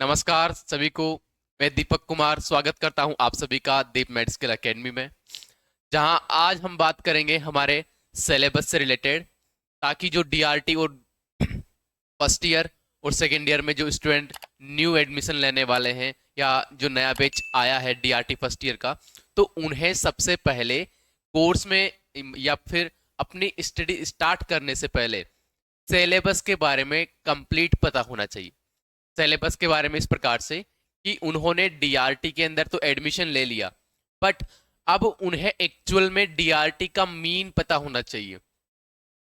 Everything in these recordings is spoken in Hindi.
नमस्कार सभी को। मैं दीपक कुमार स्वागत करता हूं आप सभी का दीप मेडिकल एकेडमी में, जहां आज हम बात करेंगे हमारे सिलेबस से रिलेटेड, ताकि जो डीआरटी और फर्स्ट ईयर और सेकेंड ईयर में जो स्टूडेंट न्यू एडमिशन लेने वाले हैं या जो नया बैच आया है डीआरटी फर्स्ट ईयर का, तो उन्हें सबसे पहले कोर्स में या फिर अपनी स्टडी स्टार्ट करने से पहले सिलेबस के बारे में कंप्लीट पता होना चाहिए। सिलेबस के बारे में इस प्रकार से कि उन्होंने डीआरटी के अंदर तो एडमिशन ले लिया, बट अब उन्हें एक्चुअल में डीआरटी का मीन पता होना चाहिए।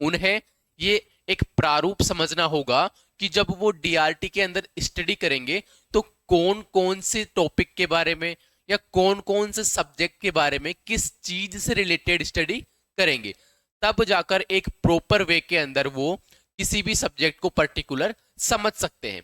उन्हें ये एक प्रारूप समझना होगा कि जब वो डीआरटी के अंदर स्टडी करेंगे तो कौन कौन से टॉपिक के बारे में या कौन कौन से सब्जेक्ट के बारे में किस चीज से रिलेटेड स्टडी करेंगे, तब जाकर एक प्रॉपर वे के अंदर वो किसी भी सब्जेक्ट को पर्टिकुलर समझ सकते हैं।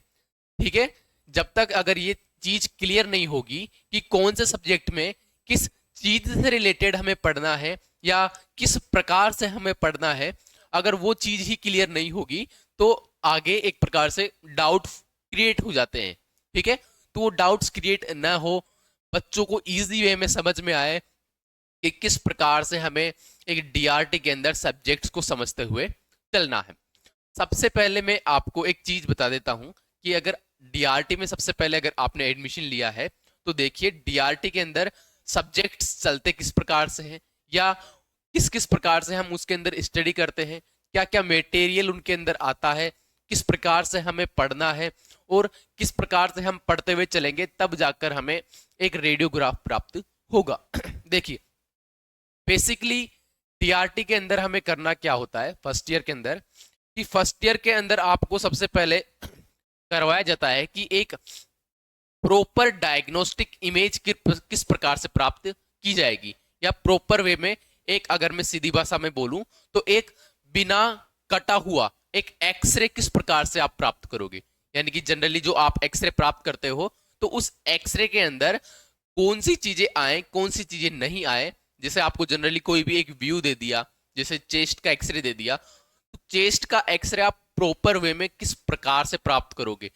ठीक है। जब तक अगर ये चीज क्लियर नहीं होगी कि कौन से सब्जेक्ट में किस चीज से रिलेटेड हमें पढ़ना है या किस प्रकार से हमें पढ़ना है, अगर वो चीज ही क्लियर नहीं होगी तो आगे एक प्रकार से डाउट क्रिएट हो जाते हैं। ठीक है। तो वो डाउट्स क्रिएट ना हो, बच्चों को इजी वे में समझ में आए कि किस प्रकार से हमें एक डीआरटी के अंदर सब्जेक्ट्स को समझते हुए चलना है। सबसे पहले मैं आपको एक चीज बता देता हूं कि अगर डीआरटी में सबसे पहले अगर आपने एडमिशन लिया है तो देखिए डीआरटी के अंदर सब्जेक्ट्स चलते किस प्रकार से हैं या किस किस प्रकार से हम उसके अंदर स्टडी करते हैं, क्या क्या मटेरियल उनके अंदर आता है, किस प्रकार से हमें पढ़ना है और किस प्रकार से हम पढ़ते हुए चलेंगे, तब जाकर हमें एक रेडियोग्राफ प्राप्त होगा। देखिए बेसिकली डीआरटी के अंदर हमें करना क्या होता है फर्स्ट ईयर के अंदर, कि फर्स्ट ईयर के अंदर आपको सबसे पहले करवाया जाता है कि एक प्रॉपर डायग्नोस्टिक इमेज किस प्रकार से प्राप्त की जाएगी, या प्रॉपर वे में एक, अगर मैं सीधी भाषा में बोलूं तो एक बिना कटा हुआ एक एक्सरे किस प्रकार से आप प्राप्त करोगे। यानी कि जनरली जो आप एक्सरे प्राप्त करते हो तो उस एक्सरे के अंदर कौन सी चीजें आए कौन सी चीजें नहीं आए। जैसे आपको जनरली कोई भी एक व्यू दे दिया, जैसे चेस्ट का एक्सरे दे दिया, तो चेस्ट का एक्सरे आप प्रॉपर वे में किस प्रकार से प्राप्त करोगे,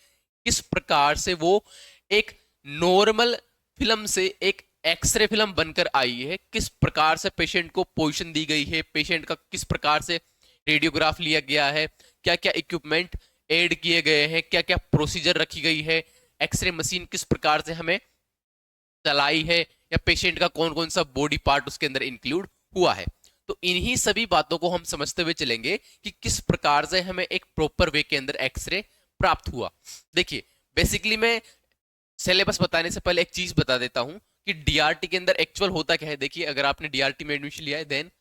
किस प्रकार से वो एक नॉर्मल फिल्म से एक एक्सरे फिल्म बनकर आई है, किस प्रकार से पेशेंट को पोजीशन दी गई है, पेशेंट का किस प्रकार से रेडियोग्राफ लिया गया है, क्या क्या इक्विपमेंट ऐड किए गए हैं, क्या क्या प्रोसीजर रखी गई है, एक्सरे मशीन किस प्रकार से हमें चलाई है, या पेशेंट का कौन कौन सा बॉडी पार्ट उसके अंदर इंक्लूड हुआ है। तो इन्हीं सभी बातों को हम समझते हुए चलेंगे कि किस प्रकार से हमें एक प्रॉपर वे के अंदर एक्सरे प्राप्त हुआ। देखिए बेसिकली मैं सिलेबस बताने से पहले एक चीज बता देता हूं कि डीआरटी के अंदर एक्चुअल होता क्या है। देखिए अगर आपने डीआरटी में एडमिशन लिया है देन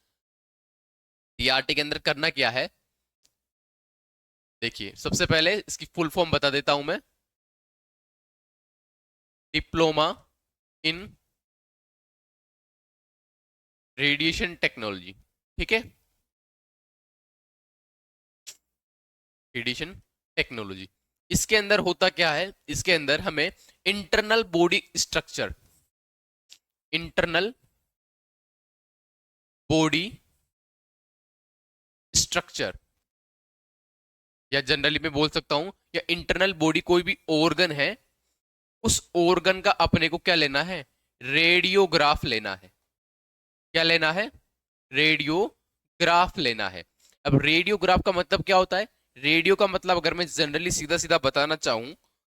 डीआरटी के अंदर करना क्या है। देखिए सबसे पहले इसकी फुल फॉर्म बता देता हूं मैं, डिप्लोमा इन रेडिएशन टेक्नोलॉजी। ठीक है, रेडिएशन टेक्नोलॉजी। इसके अंदर होता क्या है, इसके अंदर हमें internal body structure, internal body structure, या जनरली मैं बोल सकता हूं या इंटरनल बॉडी कोई भी ऑर्गन है, उस ऑर्गन का अपने को क्या लेना है, रेडियोग्राफ लेना है। क्या लेना है, रेडियोग्राफ लेना है। अब रेडियोग्राफ का मतलब क्या होता है, रेडियो का मतलब अगर मैं जनरली सीधा सीधा बताना चाहूं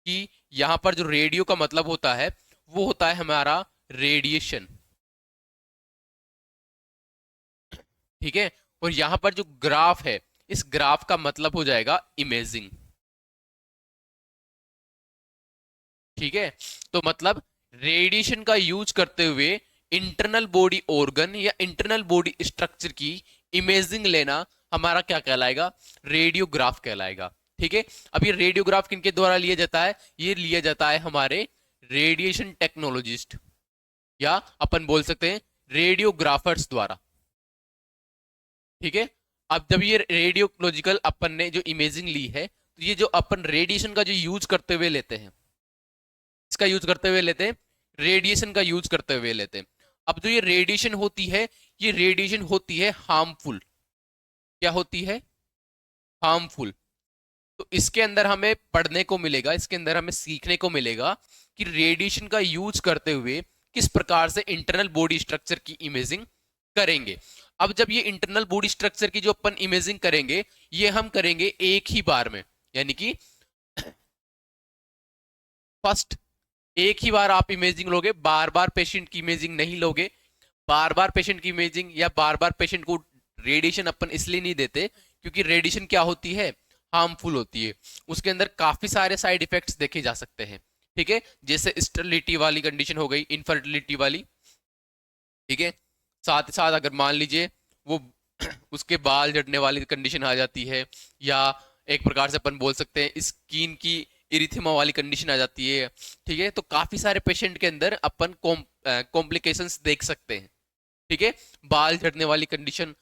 कि यहां पर जो रेडियो का मतलब होता है वो होता है हमारा रेडिएशन। ठीक है। और यहां पर जो ग्राफ है, इस ग्राफ का मतलब हो जाएगा इमेजिंग। ठीक है। तो मतलब रेडिएशन का यूज करते हुए इंटरनल बॉडी ऑर्गन या इंटरनल बॉडी स्ट्रक्चर की इमेजिंग लेना हमारा क्या कहलाएगा, रेडियोग्राफ कहलाएगा। ठीक है। अब ये रेडियोग्राफ किनके द्वारा लिया जाता है, ये लिया जाता है हमारे रेडिएशन टेक्नोलॉजिस्ट, या अपन बोल सकते हैं रेडियोग्राफर्स द्वारा। ठीक है। अब जब ये रेडियोलॉजिकल अपन ने जो इमेजिंग ली है, तो ये जो अपन रेडिएशन का जो यूज करते हुए लेते हैं, इसका यूज करते हुए लेते हैं, रेडिएशन का यूज करते हुए लेते हैं। अब जो ये रेडिएशन होती है, ये रेडिएशन होती है हार्मफुल। क्या होती है, हार्मफुल। तो इसके अंदर हमें पढ़ने को मिलेगा, इसके अंदर हमें सीखने को मिलेगा कि रेडिएशन का यूज करते हुए किस प्रकार से इंटरनल बॉडी स्ट्रक्चर की इमेजिंग करेंगे। अब जब ये इंटरनल बॉडी स्ट्रक्चर की जो अपन इमेजिंग करेंगे, ये हम करेंगे एक ही बार में, यानी कि फर्स्ट एक ही बार आप इमेजिंग लोगे, बार बार पेशेंट की इमेजिंग नहीं लोगे। बार बार पेशेंट की इमेजिंग या बार बार पेशेंट को रेडिएशन अपन इसलिए नहीं देते क्योंकि रेडिएशन क्या होती है, हार्मफुल होती है। उसके अंदर काफी सारे साइड इफेक्ट्स देखे जा सकते हैं, ठीक है, जैसे स्टेरिलिटी वाली कंडीशन हो गई, इनफर्टिलिटी वाली, ठीक है। साथ ही साथ अगर मान लीजिए वो उसके बाल झड़ने वाली कंडीशन आ जाती है, या एक प्रकार से अपन बोल सकते हैं स्किन की इरिथेमा वाली कंडीशन आ जाती है, ठीक है। तो काफी सारे पेशेंट के अंदर अपन कॉम्प्लिकेशंस देख सकते हैं, ठीक है। बाल झड़ने वाली कंडीशन,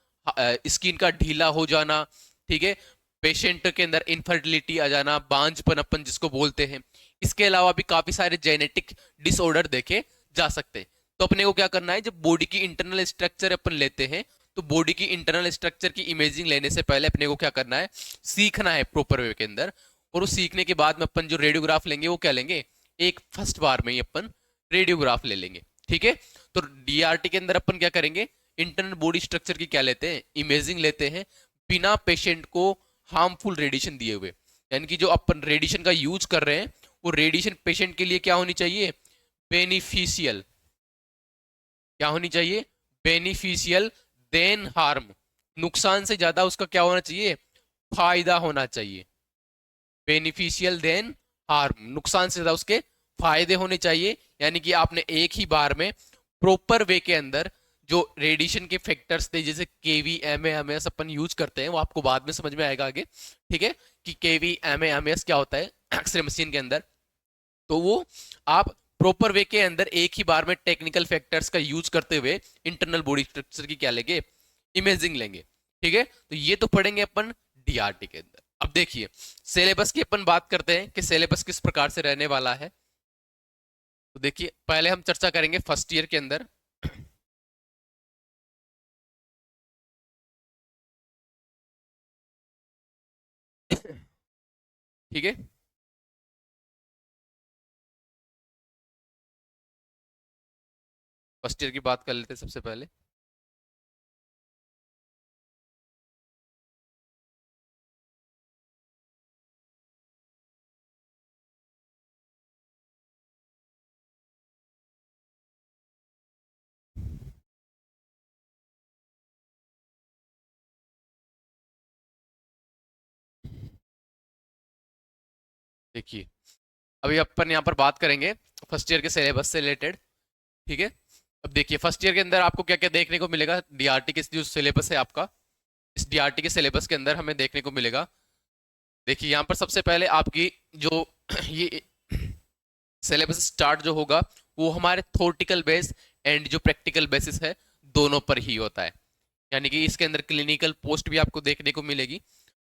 स्किन का ढीला हो जाना, ठीक है, पेशेंट के अंदर इनफर्टिलिटी आ जाना, बांझपन अपन जिसको बोलते हैं। इसके अलावा भी काफी सारे जेनेटिक डिसऑर्डर देखे जा सकते हैं। तो अपने को क्या करना है, जब बॉडी की इंटरनल स्ट्रक्चर अपन लेते हैं, तो बॉडी की इंटरनल स्ट्रक्चर की इमेजिंग लेने से पहले अपने को क्या करना है, सीखना है प्रॉपर वे के अंदर। और उस सीखने के बाद में अपन जो रेडियोग्राफ लेंगे वो क्या लेंगे, एक फर्स्ट बार में ही अपन रेडियोग्राफ ले लेंगे, ठीक है। तो डीआरटी के अंदर अपन क्या करेंगे, इंटरनल बॉडी स्ट्रक्चर की क्या लेते हैं, इमेजिंग लेते हैं, बिना पेशेंट को हार्मफुल रेडिएशन दिए हुए। यानी कि जो अपन रेडिएशन का यूज कर रहे हैं, वो रेडिएशन पेशेंट के लिए क्या होनी चाहिए, बेनिफिशियल। क्या होनी चाहिए, बेनिफिशियल देन हार्म। नुकसान से ज्यादा उसका क्या होना चाहिए, फायदा होना चाहिए। बेनिफिशियल देन हार्म, नुकसान से ज्यादा उसके फायदे होने चाहिए। यानी कि आपने एक ही बार में प्रॉपर वे के अंदर जो रेडिएशन के फैक्टर्स थे, जैसे केवी एम एम एस अपन यूज करते हैं, वो आपको बाद में समझ में आएगा आगे, ठीक है, कि केवी एम एस क्या होता है एक्सरे मशीन के अंदर। तो वो आप प्रॉपर वे के अंदर एक ही बार में टेक्निकल फैक्टर्स का यूज करते हुए इंटरनल बॉडी स्ट्रक्चर की क्या लेंगे, इमेजिंग लेंगे, ठीक है। तो ये तो पढ़ेंगे अपन डीआरटी के अंदर। अब देखिए सिलेबस की अपन बात करते हैं कि सिलेबस किस प्रकार से रहने वाला है। तो देखिए पहले हम चर्चा करेंगे फर्स्ट ईयर के अंदर। ठीक है, फर्स्ट ईयर की बात कर लेते हैं सबसे पहले। देखिए अभी अपन यहाँ पर बात करेंगे फर्स्ट ईयर के सिलेबस से रिलेटेड, ठीक है। अब देखिए फर्स्ट ईयर के अंदर आपको क्या क्या देखने को मिलेगा, डीआरटी के जो सिलेबस है आपका, इस डीआरटी के सिलेबस के अंदर हमें देखने को मिलेगा। देखिए यहाँ पर सबसे पहले आपकी जो ये सिलेबस स्टार्ट जो होगा, वो हमारे थ्योरेटिकल बेस एंड जो प्रैक्टिकल बेसिस है, दोनों पर ही होता है। यानी कि इसके अंदर क्लिनिकल पोस्ट भी आपको देखने को मिलेगी।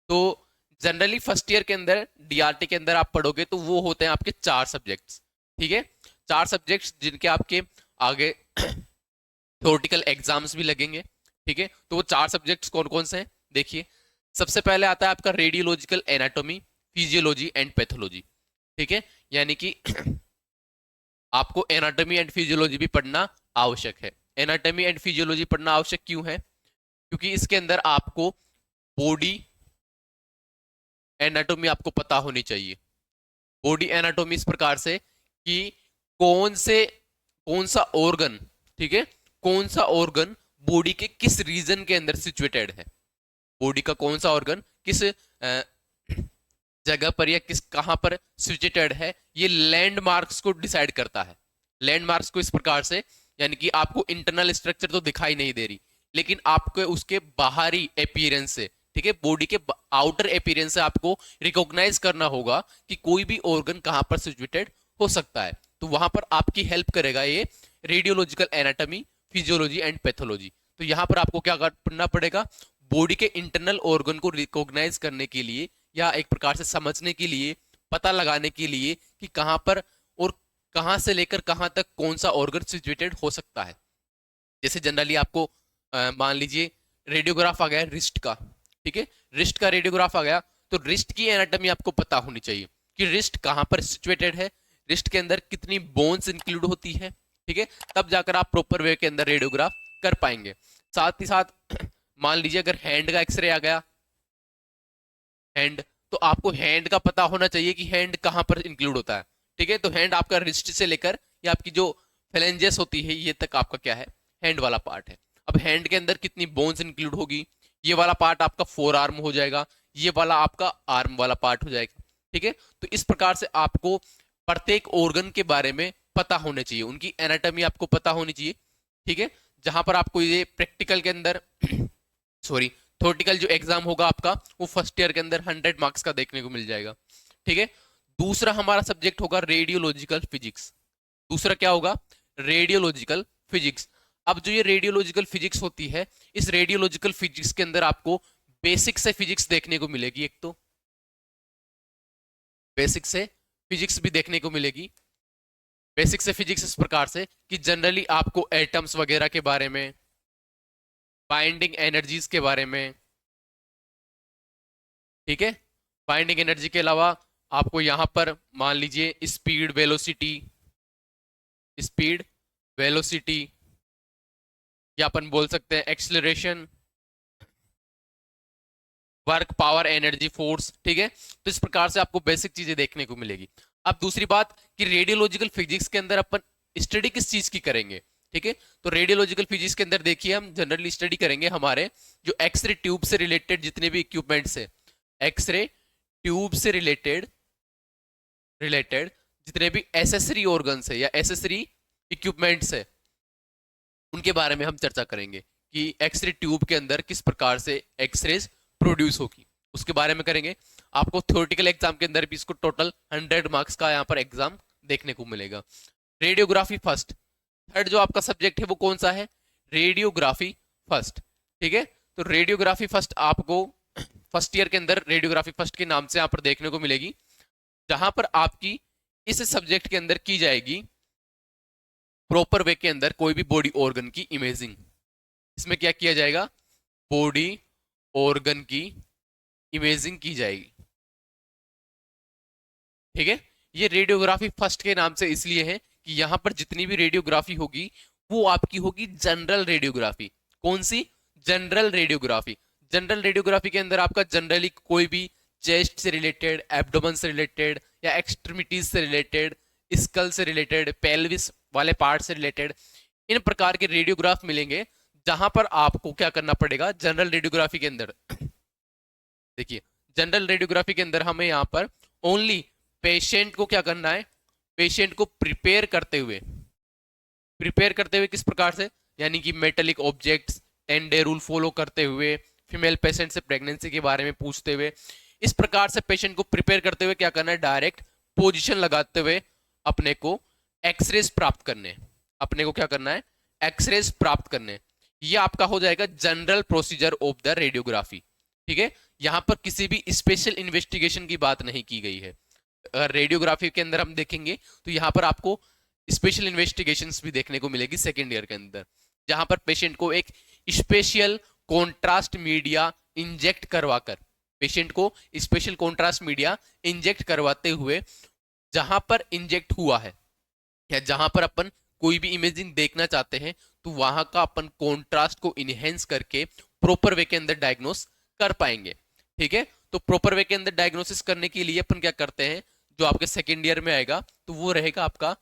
तो जनरली फर्स्ट ईयर के अंदर डीआरटी के अंदर आप पढ़ोगे तो वो होते हैं आपके 4 सब्जेक्ट्स, ठीक है। 4 सब्जेक्ट्स जिनके आपके आगे थ्योरेटिकल एग्जाम्स भी लगेंगे, ठीक है। तो वो 4 सब्जेक्ट्स कौन कौन से हैं, देखिए सबसे पहले आता है आपका radiological anatomy, physiology and pathology, ठीक है। यानी कि आपको एनाटॉमी एंड फिजियोलॉजी भी पढ़ना आवश्यक है। एनाटॉमी एंड फिजियोलॉजी पढ़ना आवश्यक क्यों है, क्योंकि इसके अंदर आपको बॉडी एनाटॉमी आपको पता होनी चाहिए। बॉडी एनाटॉमी इस प्रकार से कि कौन सा ऑर्गन, ठीक है, कौन सा ऑर्गन बॉडी के किस रीजन के अंदर सिचुएटेड है, बॉडी का कौन सा ऑर्गन किस जगह पर या किस कहां पर सिचुएटेड है, ये लैंडमार्क्स को डिसाइड करता है। लैंडमार्क्स को इस प्रकार से, यानी कि आपको इंटरनल स्ट्रक्चर तो दिखाई नहीं दे रही, लेकिन आपको उसके बाहरी अपीयरेंस से, ठीक है, बॉडी के आउटर अपीयरेंस से आपको रिकॉग्नाइज करना होगा कि कोई भी ऑर्गन कहां पर सिचुएटेड हो सकता है। तो वहां पर आपकी हेल्प करेगा ये radiological anatomy, physiology and pathology. तो यहां पर आपको क्या करना पड़ेगा, बॉडी के इंटरनल ऑर्गन को रिकॉग्नाइज करने के लिए या एक प्रकार से समझने के लिए, पता लगाने के लिए कि कहां पर और कहां से लेकर कहां तक कौन सा ऑर्गन सिचुएटेड हो सकता है। जैसे जनरली आपको मान लीजिए रेडियोग्राफ आ गया रिस्ट का, ठीक है, रिस्ट का रेडियोग्राफ आ गया, तो रिस्ट की एनाटॉमी आपको पता होनी चाहिए कि रिस्ट कहाँ पर सिचुएटेड है, रिस्ट के अंदर कितनी बोन्स इंक्लूड होती है, ठीक है, तब जाकर आप प्रॉपर वे के अंदर रेडियोग्राफ कर पाएंगे। साथ ही साथ मान लीजिए अगर हैंड का एक्सरे आ गया, हैंड, तो आपको हैंड का पता होना चाहिए कि हैंड कहाँ पर इंक्लूड होता है, ठीक है, तो हैंड आपका रिस्ट से लेकर या आपकी जो फेलेंजेस होती है ये तक आपका क्या है, हैंड वाला पार्ट है। अब हैंड के अंदर कितनी बोन्स इंक्लूड होगी, ये वाला पार्ट आपका फोर आर्म हो जाएगा, ये वाला आपका आर्म वाला पार्ट हो जाएगा, ठीक है। तो इस प्रकार से आपको प्रत्येक ऑर्गन के बारे में पता होने चाहिए, उनकी एनाटॉमी आपको पता होनी चाहिए, ठीक है। जहां पर आपको ये प्रैक्टिकल के अंदर सॉरी थ्योरेटिकल जो एग्जाम होगा आपका वो फर्स्ट ईयर के अंदर 100 मार्क्स का देखने को मिल जाएगा, ठीक है। दूसरा हमारा सब्जेक्ट होगा रेडियोलॉजिकल फिजिक्स। दूसरा क्या होगा, रेडियोलॉजिकल फिजिक्स। अब जो ये रेडियोलॉजिकल फिजिक्स होती है, इस रेडियोलॉजिकल फिजिक्स के अंदर आपको बेसिक से फिजिक्स देखने को मिलेगी, एक तो बेसिक से फिजिक्स भी देखने को मिलेगी। बेसिक से फिजिक्स इस प्रकार से कि जनरली आपको एटम्स वगैरह के बारे में, बाइंडिंग एनर्जीज के बारे में, ठीक है, बाइंडिंग एनर्जी के अलावा आपको यहां पर मान लीजिए स्पीड वेलोसिटी, स्पीड वेलोसिटी, या अपन बोल सकते हैं acceleration, work, power, energy, force, ठीक है। तो इस प्रकार से आपको बेसिक चीजें देखने को मिलेगी। अब दूसरी बात कि रेडियोलॉजिकल फिजिक्स के अंदर अपन स्टडी किस चीज की करेंगे, ठीक है। तो रेडियोलॉजिकल फिजिक्स के अंदर देखिए हम जनरली स्टडी करेंगे हमारे जो एक्सरे ट्यूब से रिलेटेड जितने भी इक्विपमेंट्स है, एक्सरे ट्यूब से रिलेटेड रिलेटेड जितने भी एसेसरी ऑर्गन्स है या एसेसरी इक्विपमेंट्स है, उनके बारे में हम चर्चा करेंगे कि एक्सरे ट्यूब के अंदर किस प्रकार से एक्सरेज प्रोड्यूस होगी, उसके बारे में करेंगे। आपको थ्योरेटिकल एग्जाम के अंदर भी इसको टोटल 100 मार्क्स का यहाँ पर एग्जाम देखने को मिलेगा। रेडियोग्राफी फर्स्ट, थर्ड जो आपका सब्जेक्ट है वो कौन सा है, रेडियोग्राफी फर्स्ट, ठीक है। तो रेडियोग्राफी फर्स्ट आपको फर्स्ट ईयर के अंदर रेडियोग्राफी फर्स्ट के नाम से यहाँ पर देखने को मिलेगी, जहां पर आपकी इस सब्जेक्ट के अंदर की जाएगी प्रॉपर वे के अंदर कोई भी बॉडी ऑर्गन की इमेजिंग। इसमें क्या किया जाएगा, बॉडी ऑर्गन की इमेजिंग की जाएगी, ठीक है। ये रेडियोग्राफी फर्स्ट के नाम से इसलिए है कि यहां पर जितनी भी रेडियोग्राफी होगी वो आपकी होगी जनरल रेडियोग्राफी। कौन सी, जनरल रेडियोग्राफी। जनरल रेडियोग्राफी के अंदर आपका जनरली कोई भी चेस्ट से रिलेटेड, एब्डोमेन से रिलेटेड या एक्सट्रीमिटीज से रिलेटेड, स्कल से रिलेटेड, पेल्विस वाले पार्ट से रिलेटेड इन प्रकार के रेडियोग्राफ मिलेंगे, जहां पर आपको क्या करना पड़ेगा जनरल रेडियोग्राफी के अंदर। देखिए जनरल रेडियोग्राफी के अंदर हमें यहाँ पर ओनली पेशेंट को क्या करना है, पेशेंट को प्रिपेयर करते हुए किस प्रकार से, यानी कि metallic objects, 10 day rule follow करते हुए, फीमेल पेशेंट से प्रेगनेंसी के बारे में पूछते हुए, इस प्रकार से पेशेंट को प्रिपेयर करते हुए क्या करना है, डायरेक्ट पोजीशन लगाते हुए अपने को एक्सरेज प्राप्त करने, अपने को क्या करना है, एक्सरेज प्राप्त करने। ये आपका हो जाएगा general procedure of the radiography, ठीक है। यहां पर किसी भी स्पेशल इन्वेस्टिगेशन की बात नहीं की गई है। अगर रेडियोग्राफी के अंदर हम देखेंगे तो यहां पर आपको स्पेशल इन्वेस्टिगेशंस भी देखने को मिलेगी सेकेंड ईयर के अंदर, जहां पर पेशेंट को एक स्पेशल कॉन्ट्रास्ट मीडिया इंजेक्ट करवाकर, पेशेंट को स्पेशल कॉन्ट्रास्ट मीडिया इंजेक्ट करवाते हुए, जहां पर इंजेक्ट हुआ है या जहां पर अपन कोई भी इमेजिंग देखना चाहते हैं तो वहां का अपन कॉन्ट्रास्ट को इनहेंस करके प्रॉपर वे के अंदर डायग्नोस कर पाएंगे, ठीक है। तो प्रॉपर वे के अंदर डायग्नोसिस करने के लिए अपन क्या करते हैं, जो आपके सेकेंड ईयर में आएगा तो वो रहेगा आपका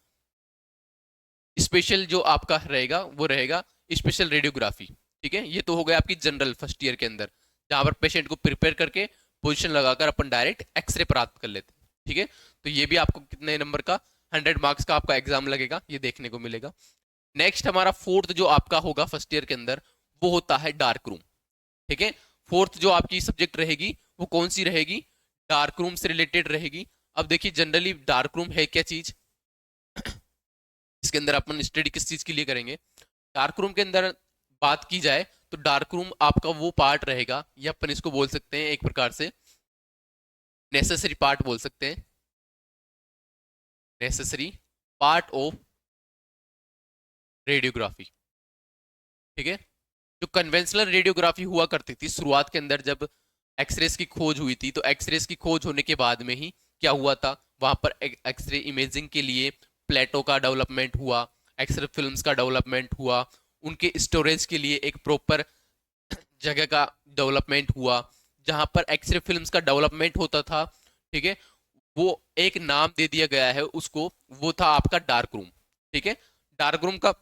स्पेशल, जो आपका रहेगा वो रहेगा स्पेशल रेडियोग्राफी, ठीक है। ये तो हो गया आपकी जनरल फर्स्ट ईयर के अंदर, जहां पर पेशेंट को प्रिपेयर करके पोजीशन लगाकर अपन डायरेक्ट एक्सरे प्राप्त कर लेते हैं, ठीक है। तो ये भी आपको कितने नंबर का, 100 मार्क्स का आपका एग्जाम लगेगा, ये देखने को मिलेगा। नेक्स्ट हमारा फोर्थ जो आपका होगा फर्स्ट ईयर के अंदर वो होता है डार्क रूम, ठीक है। फोर्थ जो आपकी सब्जेक्ट रहेगी वो कौन सी रहेगी, डार्क रूम से रिलेटेड रहेगी। अब देखिए जनरली डार्क रूम है क्या चीज, इसके अंदर अपन स्टडी किस चीज के लिए करेंगे। डार्क रूम के अंदर बात की जाए तो डार्क रूम आपका वो पार्ट रहेगा, या अपन इसको बोल सकते हैं एक प्रकार से नेसेसरी पार्ट बोल सकते हैं, नेसेसरी पार्ट ऑफ रेडियोग्राफी, ठीक है। जो कन्वेंशनल रेडियोग्राफी हुआ करती थी शुरुआत के अंदर, जब एक्सरेज की खोज हुई थी, तो एक्सरेज की खोज होने के बाद में ही क्या हुआ था, वहां पर एक्सरे इमेजिंग के लिए प्लेटो का डेवलपमेंट हुआ, एक्सरे फिल्म्स का डेवलपमेंट हुआ, उनके स्टोरेज के लिए एक प्रॉपर जगह का डेवलपमेंट हुआ जहां पर एक्सरे फिल्म्स का डेवलपमेंट होता था। ठीक है, वो एक नाम दे दिया गया है उसको, वो था आपका डार्क रूम। ठीक है, डार्क रूम का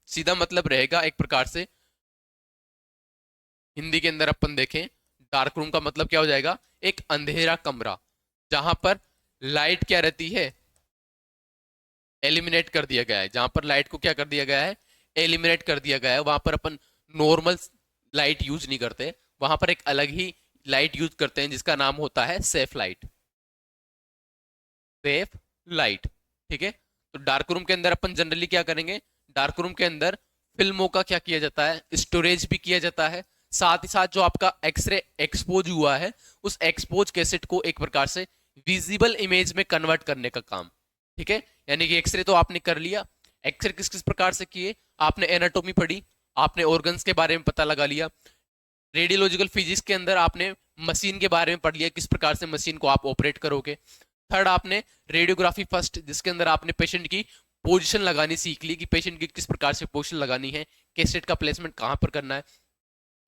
सीधा मतलब रहेगा एक प्रकार से, हिंदी के अंदर अपन देखें, डार्क रूम का मतलब क्या हो जाएगा, एक अंधेरा कमरा जहां पर लाइट क्या रहती है, एलिमिनेट कर दिया गया है। जहां पर लाइट को क्या कर दिया गया है, एलिमिनेट कर दिया गया है। वहां पर अपन नॉर्मल लाइट यूज नहीं करते, वहां पर एक अलग ही लाइट यूज करते हैं जिसका नाम होता है सेफ लाइट। Safe light. ठीक है, तो डार्क रूम के अंदर अपन जनरली क्या करेंगे, डार्क रूम के अंदर फिल्मों का क्या किया जाता है, स्टोरेज भी किया जाता है। साथ ही साथ जो आपका एक्सरे एक्सपोज हुआ है, उस एक्सपोज कैसेट को एक प्रकार से विजिबल इमेज में कन्वर्ट करने का काम। ठीक है, यानी कि एक्सरे तो आपने कर लिया, एक्सरे किस किस प्रकार से किए, आपने एनाटॉमी पढ़ी, आपने ऑर्गन्स के बारे में पता लगा लिया। रेडियोलॉजिकल फिजिक्स के अंदर आपने मशीन के बारे में पढ़ लिया, किस प्रकार से मशीन को आप ऑपरेट करोगे। थर्ड आपने रेडियोग्राफी फर्स्ट, जिसके अंदर आपने पेशेंट की पोजीशन लगानी सीख ली कि पेशेंट की किस प्रकार से पोजीशन लगानी है, कैसेट का प्लेसमेंट कहां पर करना है,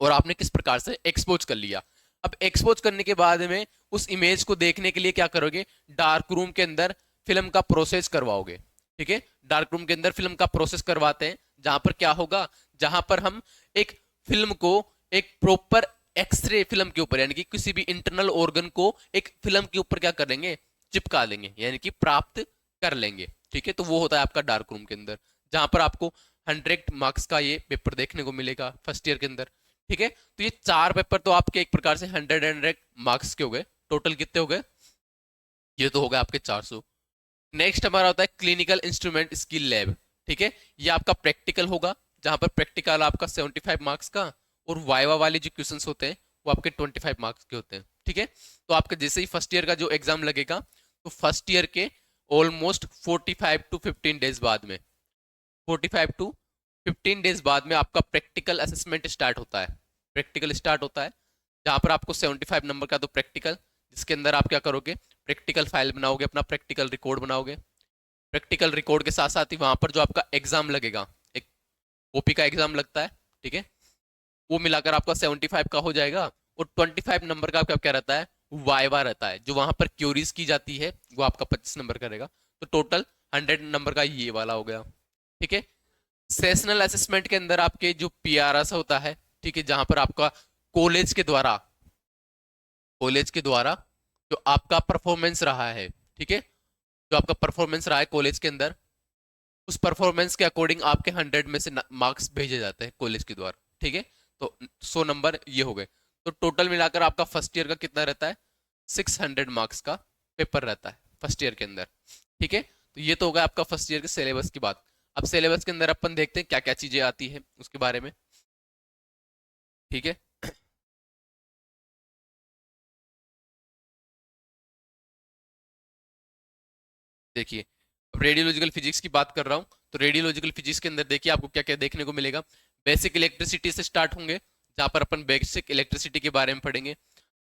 और आपने किस प्रकार से एक्सपोज कर लिया। अब एक्सपोज करने के बाद में उस इमेज को देखने के लिए क्या करोगे, डार्क रूम के अंदर फिल्म का प्रोसेस करवाओगे। ठीक है, डार्क रूम के अंदर फिल्म का प्रोसेस करवाते हैं, जहां पर क्या होगा, जहां पर हम एक फिल्म को एक प्रॉपर एक्सरे फिल्म के ऊपर, यानी कि किसी भी इंटरनल ऑर्गन को एक फिल्म के ऊपर क्या करेंगे, चिपका लेंगे, यानी कि प्राप्त कर लेंगे। ठीक है, तो वो होता है आपका डार्क रूम के अंदर, जहां पर आपको 100 मार्क्स का ये पेपर देखने को मिलेगा फर्स्ट ईयर के अंदर। ठीक है, तो ये चार पेपर तो आपके एक प्रकार से 100 मार्क्स के हो गए। टोटल कितने हो गए, ये तो हो गए आपके 400। नेक्स्ट हमारा होता है क्लिनिकल इंस्ट्रूमेंट स्किल लैब। ठीक है, ये आपका प्रैक्टिकल होगा, जहां पर प्रैक्टिकल आपका 75 मार्क्स का, और वाइवा वाले जो क्वेश्चंस होते हैं वो आपके 25 मार्क्स के होते हैं। ठीक है, तो आपका जैसे ही फर्स्ट ईयर का जो एग्जाम लगेगा, तो फर्स्ट ईयर के ऑलमोस्ट 45 to 15 डेज बाद में, 45 to 15 डेज बाद में आपका प्रैक्टिकल असेसमेंट स्टार्ट होता है। प्रैक्टिकल स्टार्ट होता है, जहां पर आपको 75 नंबर का तो प्रैक्टिकल, जिसके अंदर आप क्या करोगे, प्रैक्टिकल फाइल बनाओगे, अपना प्रैक्टिकल रिकॉर्ड बनाओगे। प्रैक्टिकल रिकॉर्ड के साथ साथ ही वहां पर जो आपका एग्जाम लगेगा, एक ओपी का एग्जाम लगता है। ठीक है, वो मिलाकर आपका 75 का हो जाएगा, और 25 नंबर का आपका क्या रहता है, वाइवा रहता है, जो वहां पर क्यूरीज की जाती है, वो आपका 25 नंबर का रहेगा। तो टोटल 100 नंबर का ये वाला हो गया। ठीक है, सेशनल असेसमेंट के अंदर आपके जो पीआरएस होता है, ठीक है, जहां पर आपका कॉलेज के द्वारा, कॉलेज के द्वारा जो आपका परफॉर्मेंस रहा है, ठीक है, जो आपका परफॉर्मेंस रहा है कॉलेज के अंदर, उस परफॉर्मेंस के अकॉर्डिंग आपके 100 में से मार्क्स भेजे जाते हैं कॉलेज के द्वारा। ठीक है, तो 100 नंबर ये हो गए। तो टोटल मिलाकर आपका फर्स्ट ईयर का कितना रहता है, 600 मार्क्स का पेपर रहता है फर्स्ट ईयर के अंदर। ठीक है, तो ये तो होगा आपका फर्स्ट ईयर के सिलेबस की बात। अब सिलेबस के अंदर अपन देखते हैं क्या क्या चीजें आती है उसके बारे में। ठीक है, देखिए, अब रेडियोलॉजिकल फिजिक्स की बात कर रहा हूँ, तो रेडियोलॉजिकल फिजिक्स के अंदर देखिए आपको क्या क्या देखने को मिलेगा। बेसिक इलेक्ट्रिसिटी से स्टार्ट होंगे, जहाँ पर अपन बेसिक इलेक्ट्रिसिटी के बारे में पढ़ेंगे,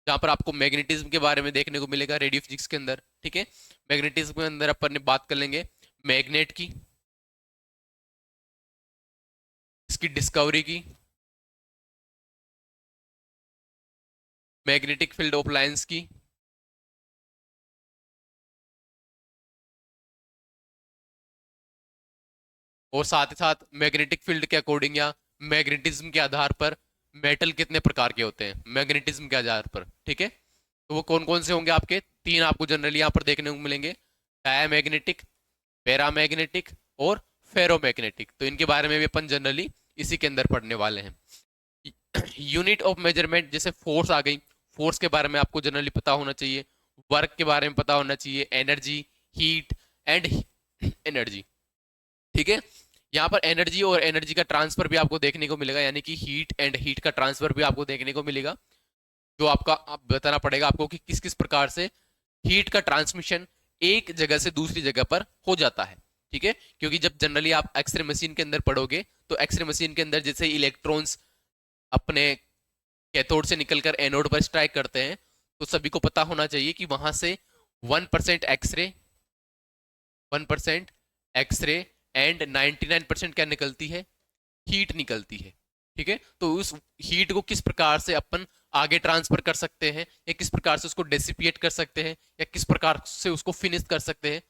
जहाँ पर आपको मैग्नेटिज्म के बारे में देखने को मिलेगा रेडियो फिजिक्स के अंदर। ठीक है, मैग्नेटिज्म के अंदर अपन ने बात कर लेंगे मैग्नेट की, इसकी डिस्कवरी की, मैग्नेटिक फील्ड ऑफ लाइंस की, और साथ ही साथ मैग्नेटिक फील्ड के अकॉर्डिंग या मैग्नेटिज्म के आधार पर मेटल कितने प्रकार के होते हैं मैग्नेटिज्म के आधार पर। ठीक है, तो वो कौन कौन से होंगे, आपके तीन आपको जनरली यहाँ पर देखने को मिलेंगे, डायमैग्नेटिक, पैरामैग्नेटिक और फेरोमैग्नेटिक। तो इनके बारे में भी अपन जनरली इसी के अंदर पढ़ने वाले हैं। यूनिट ऑफ मेजरमेंट जैसे फोर्स आ गई, फोर्स के बारे में आपको जनरली पता होना चाहिए, वर्क के बारे में पता होना चाहिए, एनर्जी, हीट एंड एनर्जी। ठीक है, यहाँ पर एनर्जी और एनर्जी का ट्रांसफर भी आपको देखने को मिलेगा, यानी कि हीट एंड हीट का ट्रांसफर भी आपको देखने को मिलेगा, जो आपका आप बताना पड़ेगा आपको कि किस किस प्रकार से हीट का ट्रांसमिशन एक जगह से दूसरी जगह पर हो जाता है। ठीक है, क्योंकि जब जनरली आप एक्सरे मशीन के अंदर पढ़ोगे, तो एक्सरे मशीन के अंदर जैसे इलेक्ट्रॉन्स अपने कैथोड से निकलकर एनोड पर स्ट्राइक करते हैं, तो सभी को पता होना चाहिए कि वहां से 1% एक्सरे, 1% एक्सरे एंड 99% क्या निकलती है, हीट निकलती है। ठीक है, तो उस हीट को किस प्रकार से अपन आगे ट्रांसफर कर सकते हैं, या किस प्रकार से उसको डेसिपिएट कर सकते हैं, या किस प्रकार से उसको फिनिश कर सकते हैं।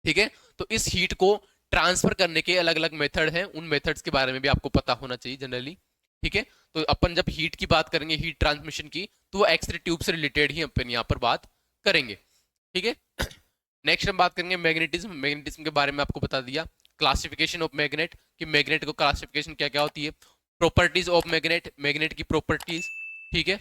ठीक है, तो इस हीट को ट्रांसफर करने के अलग अलग मेथड हैं, उन मेथड्स के बारे में भी आपको पता होना चाहिए जनरली। ठीक है, तो अपन जब हीट की बात करेंगे, हीट ट्रांसमिशन की, तो वो एक्सरे ट्यूब से रिलेटेड ही अपन यहाँ पर बात करेंगे। ठीक है, नेक्स्ट हम बात करेंगे मैग्नेटिज्म। मैग्नेटिज्म के बारे में आपको बता दिया, क्लासिफिकेशन ऑफ मैग्नेट, कि मैग्नेट को क्लासिफिकेशन क्या क्या होती है, प्रॉपर्टीज ऑफ मैग्नेट, मैग्नेट की प्रॉपर्टीज। ठीक है,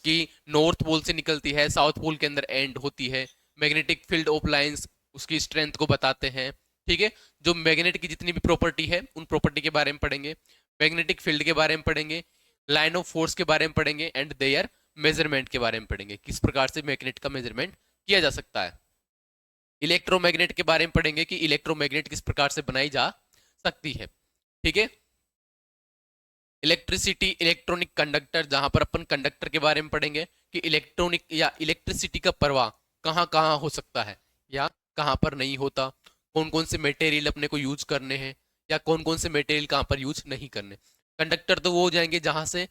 कि नॉर्थ पोल से निकलती है, साउथ पोल के अंदर एंड होती है, मैग्नेटिक फील्ड ऑफ लाइंस उसकी स्ट्रेंथ को बताते हैं। ठीक है, जो मैग्नेट की जितनी भी प्रॉपर्टी है उन प्रॉपर्टी के बारे में पढ़ेंगे, मैग्नेटिक फील्ड के बारे में पढ़ेंगे, लाइन ऑफ फोर्स के बारे में पढ़ेंगे, एंड देयर मेजरमेंट के बारे में पढ़ेंगे, किस प्रकार से मैग्नेट का मेजरमेंट किया जा सकता है। इलेक्ट्रोमैग्नेट के बारे में पढ़ेंगे कि इलेक्ट्रोमैग्नेट किस प्रकार से बनाई जा सकती है। ठीक है, इलेक्ट्रिसिटी, इलेक्ट्रॉनिक कंडक्टर, जहां पर अपन कंडक्टर के बारे में पढ़ेंगे कि इलेक्ट्रॉनिक या इलेक्ट्रिसिटी का प्रवाह कहाँ कहाँ हो सकता है या कहाँ पर नहीं होता, कौन कौन से मटेरियल अपने को यूज करने हैं, या कौन कौन से मटेरियल कहाँ पर यूज नहीं करने। कंडक्टर तो वो हो जाएंगे जहां से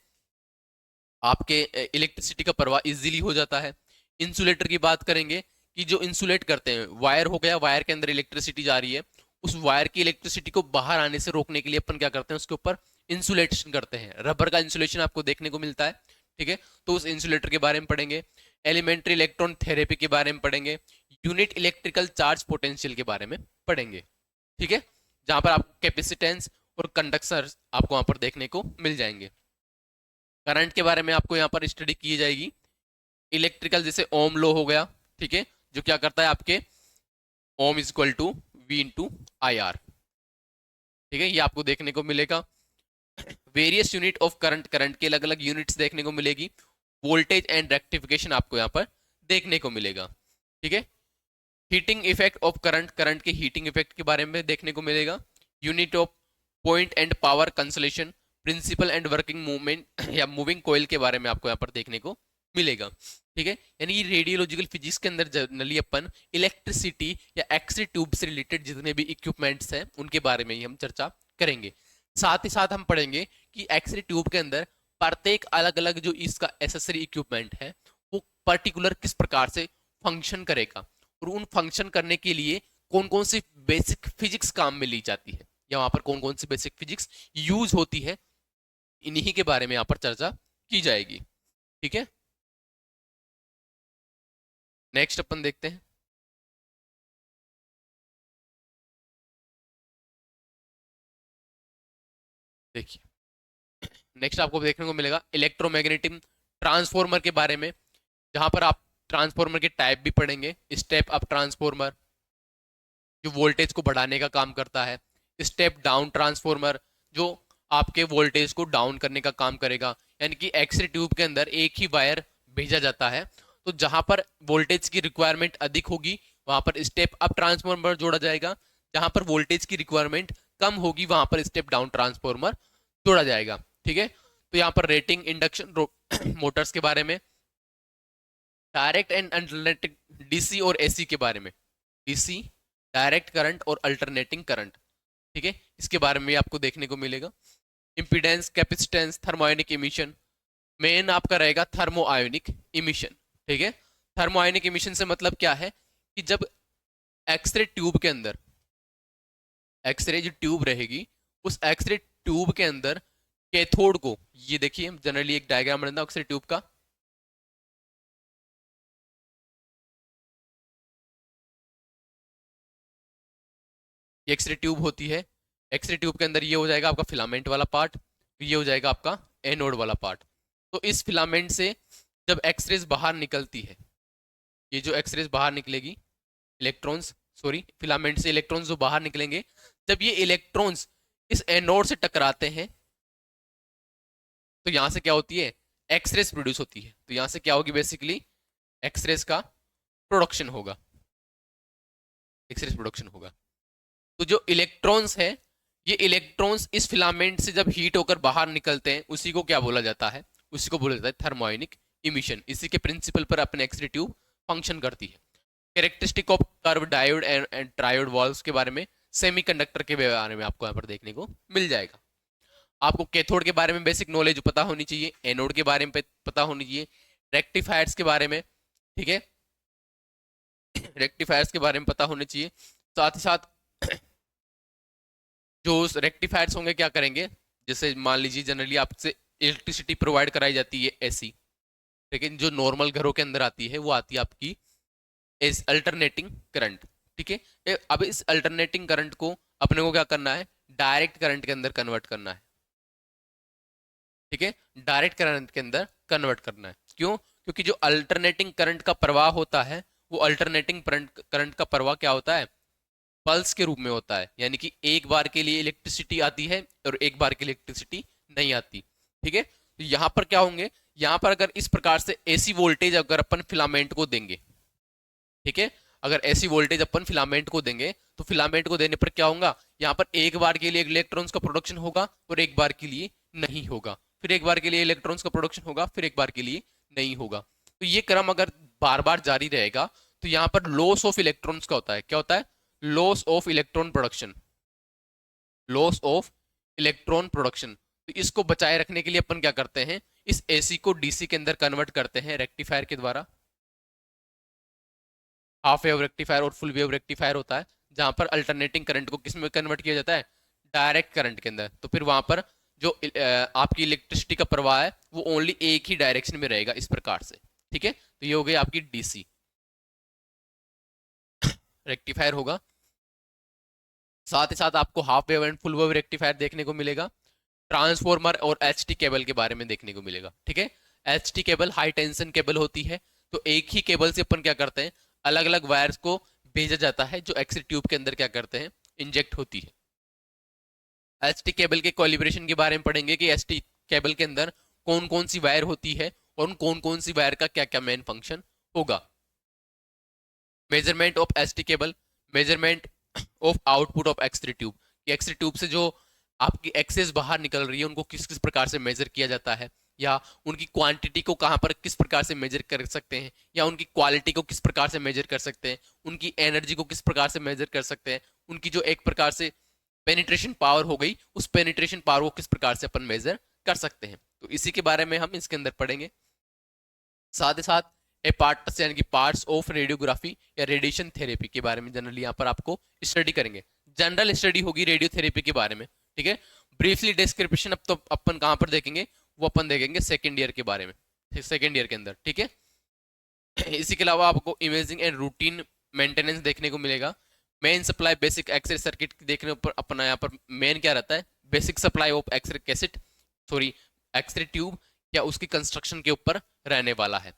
आपके इलेक्ट्रिसिटी का प्रवाह इजीली हो जाता है। इंसुलेटर की बात करेंगे कि जो इंसुलेट करते हैं, वायर हो गया, वायर के अंदर इलेक्ट्रिसिटी जा रही है, उस वायर की इलेक्ट्रिसिटी को बाहर आने से रोकने के लिए अपन क्या करते हैं, उसके ऊपर इंसुलेशन करते हैं, रबर का इंसुलेशन आपको देखने को मिलता है। ठीक है, तो उस इंसुलेटर के बारे में पढ़ेंगे, एलिमेंट्री इलेक्ट्रॉन थेरेपी के बारे में पढ़ेंगे, यूनिट इलेक्ट्रिकल चार्ज पोटेंशियल के बारे में पढ़ेंगे। ठीक है, जहां पर आपको कैपेसिटेंस और कंडक्शन आपको वहां पर देखने को मिल जाएंगे। करंट के बारे में आपको यहाँ पर स्टडी की जाएगी, इलेक्ट्रिकल जैसे ओम लो हो गया। ठीक है, जो क्या करता है आपके ohm is equal to V into I R. ठीक है, ये आपको देखने को मिलेगा। Various unit of current, current के अलग अलग यूनिट्स देखने को मिलेगी। वोल्टेज एंड रेक्टिफिकेशन आपको यहाँ पर देखने को मिलेगा। ठीक है, heating effect of current, current के हीटिंग इफेक्ट के बारे में देखने को मिलेगा। Unit of point and power consolation, principle and working movement या मूविंग कोयल के बारे में आपको यहाँ पर देखने को मिलेगा। ठीक है, यानी रेडियोलॉजिकल फिजिक्स के अंदर जनरली अपन इलेक्ट्रिसिटी या एक्सरे ट्यूब से रिलेटेड जितने भी इक्विपमेंट्स हैं उनके बारे में ही हम चर्चा करेंगे। साथ ही साथ हम पढ़ेंगे कि एक्सरे ट्यूब के अंदर प्रत्येक अलग अलग जो इसका एसेसरी इक्विपमेंट है वो पर्टिकुलर किस प्रकार से फंक्शन करेगा, और उन फंक्शन करने के लिए कौन कौन सी बेसिक फिजिक्स काम में ली जाती है, या वहां पर कौन कौन सी बेसिक फिजिक्स यूज होती है, इन्हीं के बारे में यहाँ पर चर्चा की जाएगी। ठीक है, नेक्स्ट अपन देखते हैं। देखिए, नेक्स्ट आपको देखने को मिलेगा इलेक्ट्रोमैग्नेटिज्म ट्रांसफॉर्मर के बारे में, जहां पर आप ट्रांसफॉर्मर के टाइप भी पढ़ेंगे। स्टेप अप ट्रांसफॉर्मर जो वोल्टेज को बढ़ाने का काम करता है, स्टेप डाउन ट्रांसफॉर्मर जो आपके वोल्टेज को डाउन करने का काम करेगा, यानी कि एक्सरे ट्यूब के अंदर एक ही वायर भेजा जाता है, तो जहां पर वोल्टेज की रिक्वायरमेंट अधिक होगी वहां पर स्टेप अप ट्रांसफॉर्मर जोड़ा जाएगा, जहां पर वोल्टेज की रिक्वायरमेंट कम होगी वहां पर स्टेप डाउन ट्रांसफॉर्मर जोड़ा जाएगा। ठीक है, तो यहाँ पर रेटिंग इंडक्शन मोटर्स के बारे में, डायरेक्ट एंड अल्टरनेटिंग डीसी और एसी के बारे में, डीसी डायरेक्ट करंट और अल्टरनेटिंग करंट। ठीक है, इसके बारे में आपको देखने को मिलेगा। इम्पीडेंस, कैपेसिटेंस, थर्मोआयनिक इमिशन, मेन आपका रहेगा थर्मोआयनिक इमिशन। ठीक है, थर्मोआयनिक इमिशन से मतलब क्या है कि जब एक्सरे ट्यूब के अंदर, एक्सरे जो ट्यूब रहेगी उस एक्सरे ट्यूब के अंदर कैथोड को, ये देखिए जनरली एक डायग्राम बनता है एक्सरे ट्यूब का, ये एक्सरे ट्यूब होती है। एक्सरे ट्यूब के अंदर ये हो जाएगा आपका फिलामेंट वाला पार्ट, ये हो जाएगा आपका एनोड वाला पार्ट। तो इस फिलामेंट से जब एक्सरेज बाहर निकलती है, ये जो एक्सरेज बाहर निकलेगी, इलेक्ट्रॉन्स, सॉरी फिलामेंट से इलेक्ट्रॉन्स जो बाहर निकलेंगे, जब ये इलेक्ट्रॉन्स इस एनोड से टकराते हैं तो यहां से क्या होती है, एक्सरेज प्रोड्यूस होती है। तो यहां से क्या होगी, बेसिकली एक्सरेज का प्रोडक्शन होगा, एक्सरेज प्रोडक्शन होगा। तो जो इलेक्ट्रॉन्स है, ये इलेक्ट्रॉन्स इस फिलामेंट से जब हीट होकर बाहर निकलते हैं उसी को क्या बोला जाता है, उसी को बोला जाता है थर्मोआयनिक इमिशन। इसी के प्रिंसिपल पर अपने एक्स रे ट्यूब फंक्शन करती है। Characteristic of curve diode and triode valves के बारे में, सेमीकंडक्टर के बारे में आपको यहाँ पर देखने को मिल जाएगा। आपको कैथोड के बारे में बेसिक नॉलेज पता होनी चाहिए, एनोड के बारे में पता होनी चाहिए, रेक्टिफायर्स के बारे में, ठीक है, रेक्टिफायर्स के बारे में पता होने चाहिए। साथ ही साथ जो रेक्टिफायर्स होंगे क्या करेंगे, जैसे मान लीजिए जनरली आपसे इलेक्ट्रिसिटी प्रोवाइड कराई जाती है एसी, लेकिन जो नॉर्मल घरों के अंदर आती है वो आती है आपकी इस अल्टरनेटिंग करंट, ठीक है। अब इस अल्टरनेटिंग करंट को अपने को क्या करना है, डायरेक्ट करंट के अंदर कन्वर्ट करना है, ठीक है, डायरेक्ट करंट के अंदर कन्वर्ट करना है। क्यों? क्योंकि जो अल्टरनेटिंग करंट का प्रवाह होता है वो अल्टरनेटिंग करंट का प्रवाह क्या होता है, पल्स के रूप में होता है, यानी कि एक बार के लिए इलेक्ट्रिसिटी आती है और एक बार के लिए इलेक्ट्रिसिटी नहीं आती, ठीक है। तो यहाँ पर क्या होंगे, यहाँ पर अगर इस प्रकार से एसी वोल्टेज अगर अपन फिलामेंट को देंगे, ठीक है, अगर ऐसी वोल्टेज अपन फिलामेंट को देंगे तो फिलामेंट को देने पर क्या होगा, यहाँ पर एक बार के लिए इलेक्ट्रॉन्स का प्रोडक्शन होगा और एक बार के लिए नहीं होगा, फिर एक बार के लिए इलेक्ट्रॉन्स का प्रोडक्शन होगा, फिर एक बार के लिए नहीं होगा। तो ये क्रम अगर बार बार जारी रहेगा तो यहाँ पर लॉस ऑफ इलेक्ट्रॉन्स का होता है, क्या होता है, loss of electron production, loss of electron production. तो इसको बचाए रखने के लिए अपन क्या करते हैं, इस एसी को डीसी के अंदर कन्वर्ट करते हैं रेक्टिफायर के द्वारा। हाफ वेव रेक्टिफायर और फुल वेव रेक्टिफायर होता है, जहां पर अल्टरनेटिंग करंट को किस में कन्वर्ट किया जाता है, डायरेक्ट करंट के अंदर। तो फिर वहां पर जो आपकी इलेक्ट्रिसिटी का प्रवाह है वो ओनली एक ही डायरेक्शन में रहेगा, इस प्रकार से, ठीक है। तो ये हो गई आपकी डीसी रेक्टिफायर होगा। साथ ही साथ आपको half wave and full wave rectifier देखने को मिलेगा। ट्रांसफॉर्मर और एचटी केबल के बारे में देखने को मिलेगा, ठीक है। HT cable high tension cable होती है, तो एक ही केबल से अपन क्या करते हैं, अलग अलग वायर्स को भेजा जाता है, जो एक्स ट्यूब के अंदर क्या करते हैं, इंजेक्ट होती है। एचटी केबल के कॉलिब्रेशन के बारे में पढ़ेंगे कि एचटी केबल के अंदर कौन कौन सी वायर होती है और उन कौन कौन सी वायर का क्या क्या मेन फंक्शन होगा। Measurement of HT cable, measurement of output of x tube, x tube से जो आपकी एक्सेस बाहर निकल रही है उनको किस किस प्रकार से मेजर किया जाता है, या उनकी क्वांटिटी को कहां पर किस प्रकार से मेजर कर सकते हैं, या उनकी क्वालिटी को किस प्रकार से मेजर कर सकते हैं, उनकी एनर्जी को किस प्रकार से मेजर कर सकते हैं, उनकी जो एक प्रकार से पेनिट्रेशन पावर हो गई उस पेनिट्रेशन पावर को किस प्रकार से अपन मेजर कर सकते हैं। तो इसी के बारे में हम इसके अंदर पढ़ेंगे। साथ ही साथ पार्ट्स यानी कि पार्ट्स ऑफ रेडियोग्राफी या रेडिएशन थेरेपी के बारे में जनरली यहाँ पर आपको स्टडी करेंगे। जनरल स्टडी होगी रेडियोथेरेपी के बारे में, ठीक है। ब्रीफली डिस्क्रिप्शन अब तो अपन कहाँ पर देखेंगे, वो अपन देखेंगे सेकेंड ईयर के बारे में, सेकेंड ईयर के अंदर, ठीक है। इसी के अलावा आपको इमेजिंग एंड रूटीन मेंटेनेंस देखने को मिलेगा। Main supply basic x-ray circuit देखने पर अपना यहाँ पर मेन क्या रहता है, basic supply of x-ray cassette, sorry x-ray tube या उसकी कंस्ट्रक्शन के ऊपर रहने वाला है।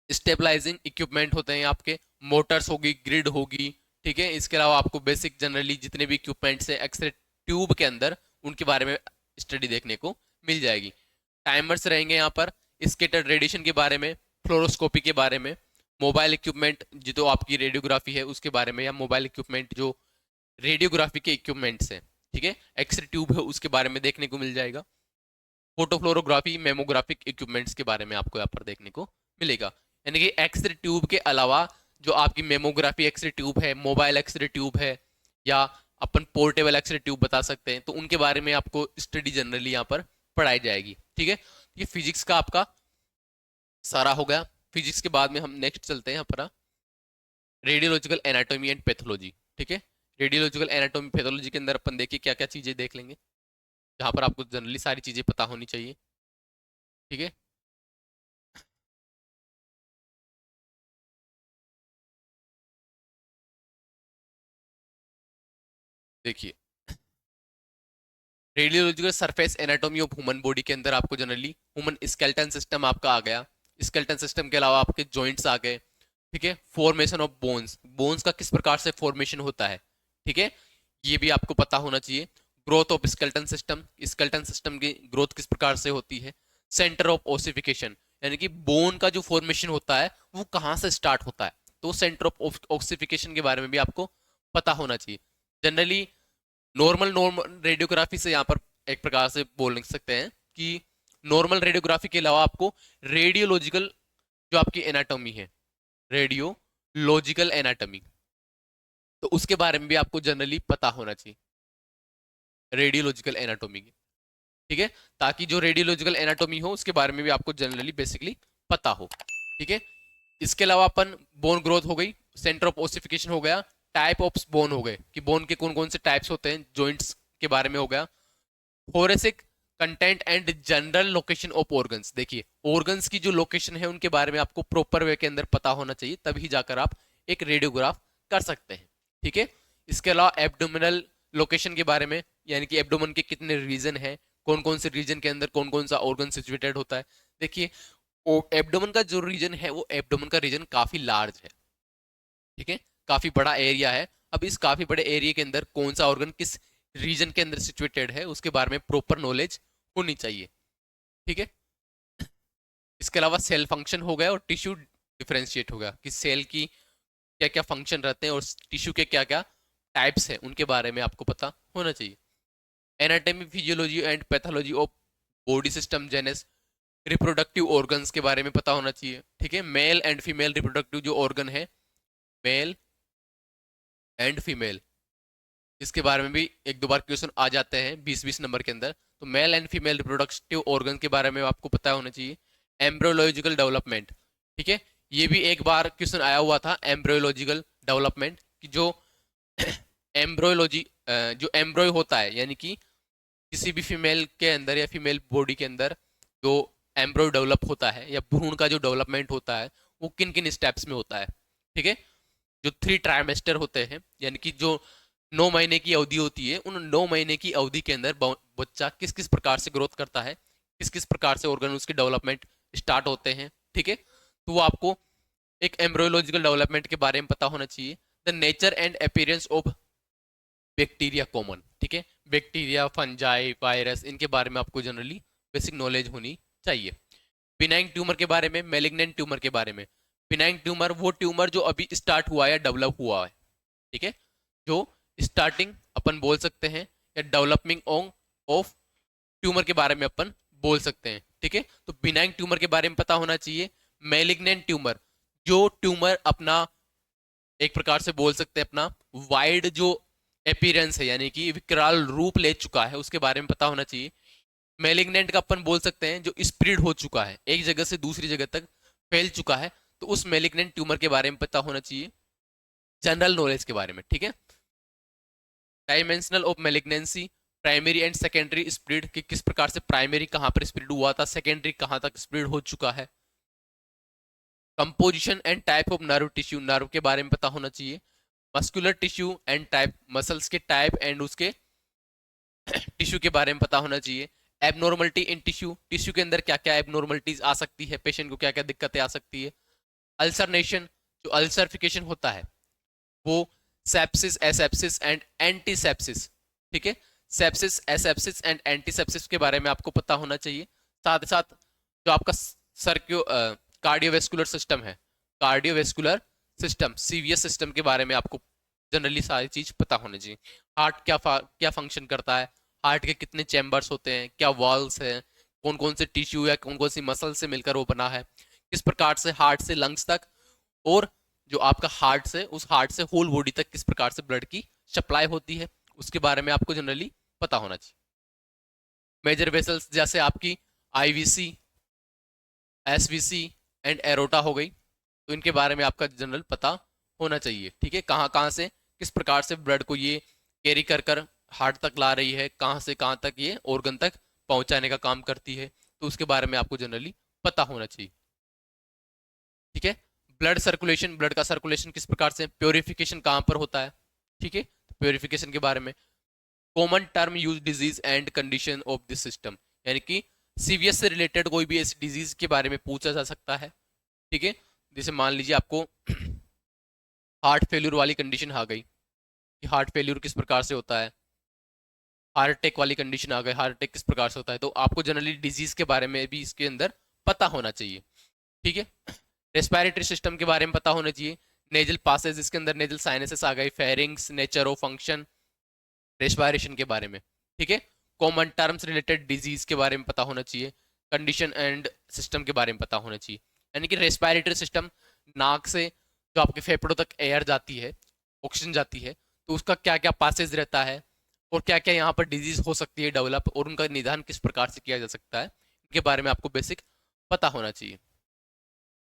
स्टेबलाइजिंग इक्विपमेंट होते हैं आपके, मोटर्स होगी, ग्रिड होगी, ठीक है। इसके अलावा आपको बेसिक जनरली जितने भी इक्विपमेंट्स हैं एक्सरे ट्यूब के अंदर उनके बारे में स्टडी देखने को मिल जाएगी। टाइमर्स रहेंगे यहाँ पर, स्कैटर्ड रेडिएशन के बारे में, फ्लोरोस्कोपी के बारे में, मोबाइल इक्विपमेंट जो आपकी रेडियोग्राफी है उसके बारे में, या मोबाइल इक्विपमेंट जो रेडियोग्राफी के इक्विपमेंट्स हैं, ठीक है, एक्सरे ट्यूब है उसके बारे में देखने को मिल जाएगा। फोटोफ्लोरोग्राफी, मेमोग्राफिक इक्विपमेंट्स के बारे में आपको यहाँ पर देखने को मिलेगा। यानी कि एक्सरे ट्यूब के अलावा जो आपकी मेमोग्राफी एक्सरे ट्यूब है, मोबाइल एक्सरे ट्यूब है, या अपन पोर्टेबल एक्सरे ट्यूब बता सकते हैं, तो उनके बारे में आपको स्टडी जनरली यहाँ पर पढ़ाई जाएगी, ठीक है। ये फिजिक्स का आपका सारा हो गया। फिजिक्स के बाद में हम नेक्स्ट चलते हैं अपना रेडियोलॉजिकल एनाटॉमी एंड पैथोलॉजी, ठीक है। रेडियोलॉजिकल एनाटॉमी पैथोलॉजी के अंदर अपन देखिए क्या क्या चीजें देख लेंगे, जहां पर आपको जनरली सारी चीजें पता होनी चाहिए, ठीक है। देखिए radiological surface anatomy of human body के अंदर आपको जनरली ह्यूमन स्केलेटन सिस्टम आपका आ गया। स्केलेटन सिस्टम के अलावा आपके जॉइंट्स आ गए, ठीक है। फॉर्मेशन ऑफ बोन्स, बोन्स का किस प्रकार से फॉर्मेशन होता है, ठीक है, ये भी आपको पता होना चाहिए। Growth of skeleton system, skeleton system की ग्रोथ किस प्रकार से होती है। सेंटर ऑफ ओसिफिकेशन, यानी कि बोन का जो फॉर्मेशन होता है वो कहाँ से स्टार्ट होता है, तो सेंटर ऑफ ओसिफिकेशन के बारे में भी आपको पता होना चाहिए। जनरली नॉर्मल रेडियोग्राफी से यहाँ पर एक प्रकार से बोल सकते हैं कि नॉर्मल रेडियोग्राफी के अलावा आपको रेडियोलॉजिकल जो आपकी एनाटॉमी है, रेडियोलॉजिकल एनाटॉमी, तो उसके बारे में भी आपको जनरली पता होना चाहिए, रेडियोलॉजिकल एनाटॉमी की, ठीक है, ताकि जो रेडियोलॉजिकल एनाटॉमी हो उसके बारे में भी आपको जनरली बेसिकली पता हो, ठीक है। इसके अलावा अपन बोन ग्रोथ हो गई, सेंटर ऑफ ओसिफिकेशन हो गया, टाइप ऑफ बोन हो गए कि बोन के कौन कौन से टाइप्स होते हैं, जॉइंट्स के बारे में हो गया, thoracic content and general location of organs. देखिए ऑर्गन्स की जो लोकेशन है उनके बारे में आपको प्रॉपर वे के अंदर पता होना चाहिए, तभी जाकर आप एक रेडियोग्राफ कर सकते हैं, ठीक है। इसके अलावा एब्डोमिनल लोकेशन के बारे में, यानी कि एब्डोमन के कितने रीजन है, कौन कौन से रीजन के अंदर कौन कौन सा ऑर्गन सिचुएटेड होता है। देखिए एब्डोमन का जो रीजन है वो एब्डोमन का रीजन काफी लार्ज है, ठीक है, काफी बड़ा एरिया है। अब इस काफी बड़े एरिया के अंदर कौन सा ऑर्गन किस रीजन के अंदर सिचुएटेड है उसके बारे में प्रॉपर नॉलेज होनी चाहिए, ठीक है। इसके अलावा सेल फंक्शन हो गया और टिश्यू डिफरेंशिएट हो गया कि सेल की क्या क्या फंक्शन रहते हैं और टिश्यू के क्या क्या टाइप्स हैं उनके बारे में आपको पता होना चाहिए। Anatomy physiology and pathology of body system Jannes reproductive organs के बारे में पता होना चाहिए, ठीक है। मेल एंड फीमेल रिप्रोडक्टिव जो ऑर्गन है, मेल एंड फीमेल, इसके बारे में भी एक दो बार क्वेश्चन आ जाते हैं 20-20 नंबर के अंदर, तो male and female reproductive organ के बारे में आपको पता होना चाहिए। एम्ब्रियोलॉजिकल डेवलपमेंट, ठीक है, ये भी एक बार क्वेश्चन आया हुआ था, एम्ब्रियोलॉजिकल डेवलपमेंट कि जो एम्ब्रियोलॉजी जो एम्ब्रियो होता है, यानी कि किसी भी फीमेल के अंदर या फीमेल बॉडी के अंदर जो एम्ब्रियो डेवलप होता है या भ्रूण का जो डेवलपमेंट होता है वो किन किन स्टेप्स में होता है, ठीक है। जो 3 ट्राइमेस्टर होते हैं, यानी कि जो 9 महीने की अवधि होती है, उन 9 महीने की अवधि के अंदर बच्चा किस किस प्रकार से ग्रोथ करता है, किस किस प्रकार से ऑर्गन उसके डेवलपमेंट स्टार्ट होते हैं, ठीक है। तो वो आपको एक एम्ब्रियोलॉजिकल डेवलपमेंट के बारे में पता होना चाहिए। The nature and appearance of bacteria common, ठीक है, बैक्टीरिया, फंजाई, वायरस, इनके बारे में आपको जनरली बेसिक नॉलेज होनी चाहिए। बिनाइन ट्यूमर के बारे में, मेलिग्नेंट ट्यूमर के बारे में। बिनाइन ट्यूमर वो ट्यूमर जो अभी स्टार्ट हुआ है या डेवलप हुआ है, ठीक है, जो स्टार्टिंग अपन बोल सकते हैं या डेवलपमिंग ऑफ ट्यूमर के बारे में अपन बोल सकते हैं, ठीक है। तो बिनाइन ट्यूमर के बारे में पता होना चाहिए। मेलिग्नेंट ट्यूमर, जो ट्यूमर अपना एक प्रकार से बोल सकते हैं अपना वाइड जो अपीयरेंस है, यानी कि विकराल रूप ले चुका है, उसके बारे में पता होना चाहिए। मेलिग्नेंट का अपन बोल सकते हैं जो स्प्रेड हो चुका है, एक जगह से दूसरी जगह तक फैल चुका है, तो उस मेलिग्नेंट ट्यूमर के बारे में पता होना चाहिए, जनरल नॉलेज के बारे में, ठीक है। Dimensional of malignancy, primary and secondary spread, कि किस प्रकार से प्राइमरी कहां पर स्प्रेड हुआ था, सेकेंडरी कहां तक स्प्रेड हो चुका है। Composition and type of nerve tissue, nerve के बारे में पता होना चाहिए। Muscular tissue and type, muscles के टाइप एंड उसके टिश्यू के बारे में पता होना चाहिए। एबनॉर्मलिटी इन टिश्यू, टिश्यू के अंदर क्या क्या एबनॉर्मलिटीज आ सकती है, पेशेंट को क्या क्या दिक्कतें आ सकती है। अल्सरनेशन, जो अल्सरफिकेशन होता है वो सेप्सिस, एसेप्सिस एंड एंटीसेप्सिस, ठीक है, सेप्सिस, एसेप्सिस एंड एंटीसेप्सिस के बारे में आपको पता होना चाहिए। साथ ही साथ जो आपका सर्क्यू कार्डियोवेस्कुलर सिस्टम है, कार्डियोवेस्कुलर सिस्टम, सीवीएस सिस्टम के बारे में आपको जनरली सारी चीज पता होनी चाहिए। हार्ट क्या फंक्शन करता है, हार्ट के कितने चैम्बर्स होते हैं, क्या वॉल्स हैं, कौन कौन से टिश्यू या कौन कौन सी मसल से मिलकर वो बना है, किस प्रकार से हार्ट से लंग्स तक और जो आपका हार्ट से, उस हार्ट से होल बॉडी तक किस प्रकार से ब्लड की सप्लाई होती है, उसके बारे में आपको जनरली पता होना चाहिए। मेजर वेसल्स जैसे आपकी आईवीसी, एसवीसी एंड एरोटा हो गई, तो इनके बारे में आपका जनरल पता होना चाहिए, ठीक है। कहाँ कहाँ से किस प्रकार से ब्लड को ये कैरी कर कर हार्ट तक ला रही है, कहाँ से कहाँ तक ये ऑर्गन तक पहुंचाने का काम करती है, तो उसके बारे में आपको जनरली पता होना चाहिए, ठीक है। ब्लड सर्कुलेशन, ब्लड का सर्कुलेशन किस प्रकार से, प्योरिफिकेशन कहाँ पर होता है, ठीक है, प्योरिफिकेशन के बारे में। Common term use disease and condition of this system, यानी कि सीवीएस से रिलेटेड कोई भी ऐसी डिजीज के बारे में पूछा जा सकता है, ठीक है। जैसे मान लीजिए आपको हार्ट फेल्यूर वाली कंडीशन आ गई कि हार्ट फेल्यूर किस प्रकार से होता है, हार्ट अटैक वाली कंडीशन आ गई, हार्ट अटैक किस प्रकार से होता है, तो आपको जनरली डिजीज के बारे में भी इसके अंदर पता होना चाहिए, ठीक है। रेस्पिरेटरी सिस्टम के बारे में पता होना चाहिए। नेजल पासेज, इसके अंदर नेजल साइनसेस आ गई, pharynx, nature of function, respiration के बारे में, ठीक है। कॉमन टर्म्स रिलेटेड डिजीज के बारे में पता होना चाहिए। कंडीशन एंड सिस्टम के बारे में पता होना चाहिए। यानी कि रेस्पिरेटरी सिस्टम, नाक से जो आपके फेफड़ों तक एयर जाती है, ऑक्सीजन जाती है, तो उसका क्या क्या पासेज रहता है और क्या क्या यहाँ पर डिजीज हो सकती है डेवलप, और उनका निदान किस प्रकार से किया जा सकता है, इनके बारे में आपको बेसिक पता होना चाहिए।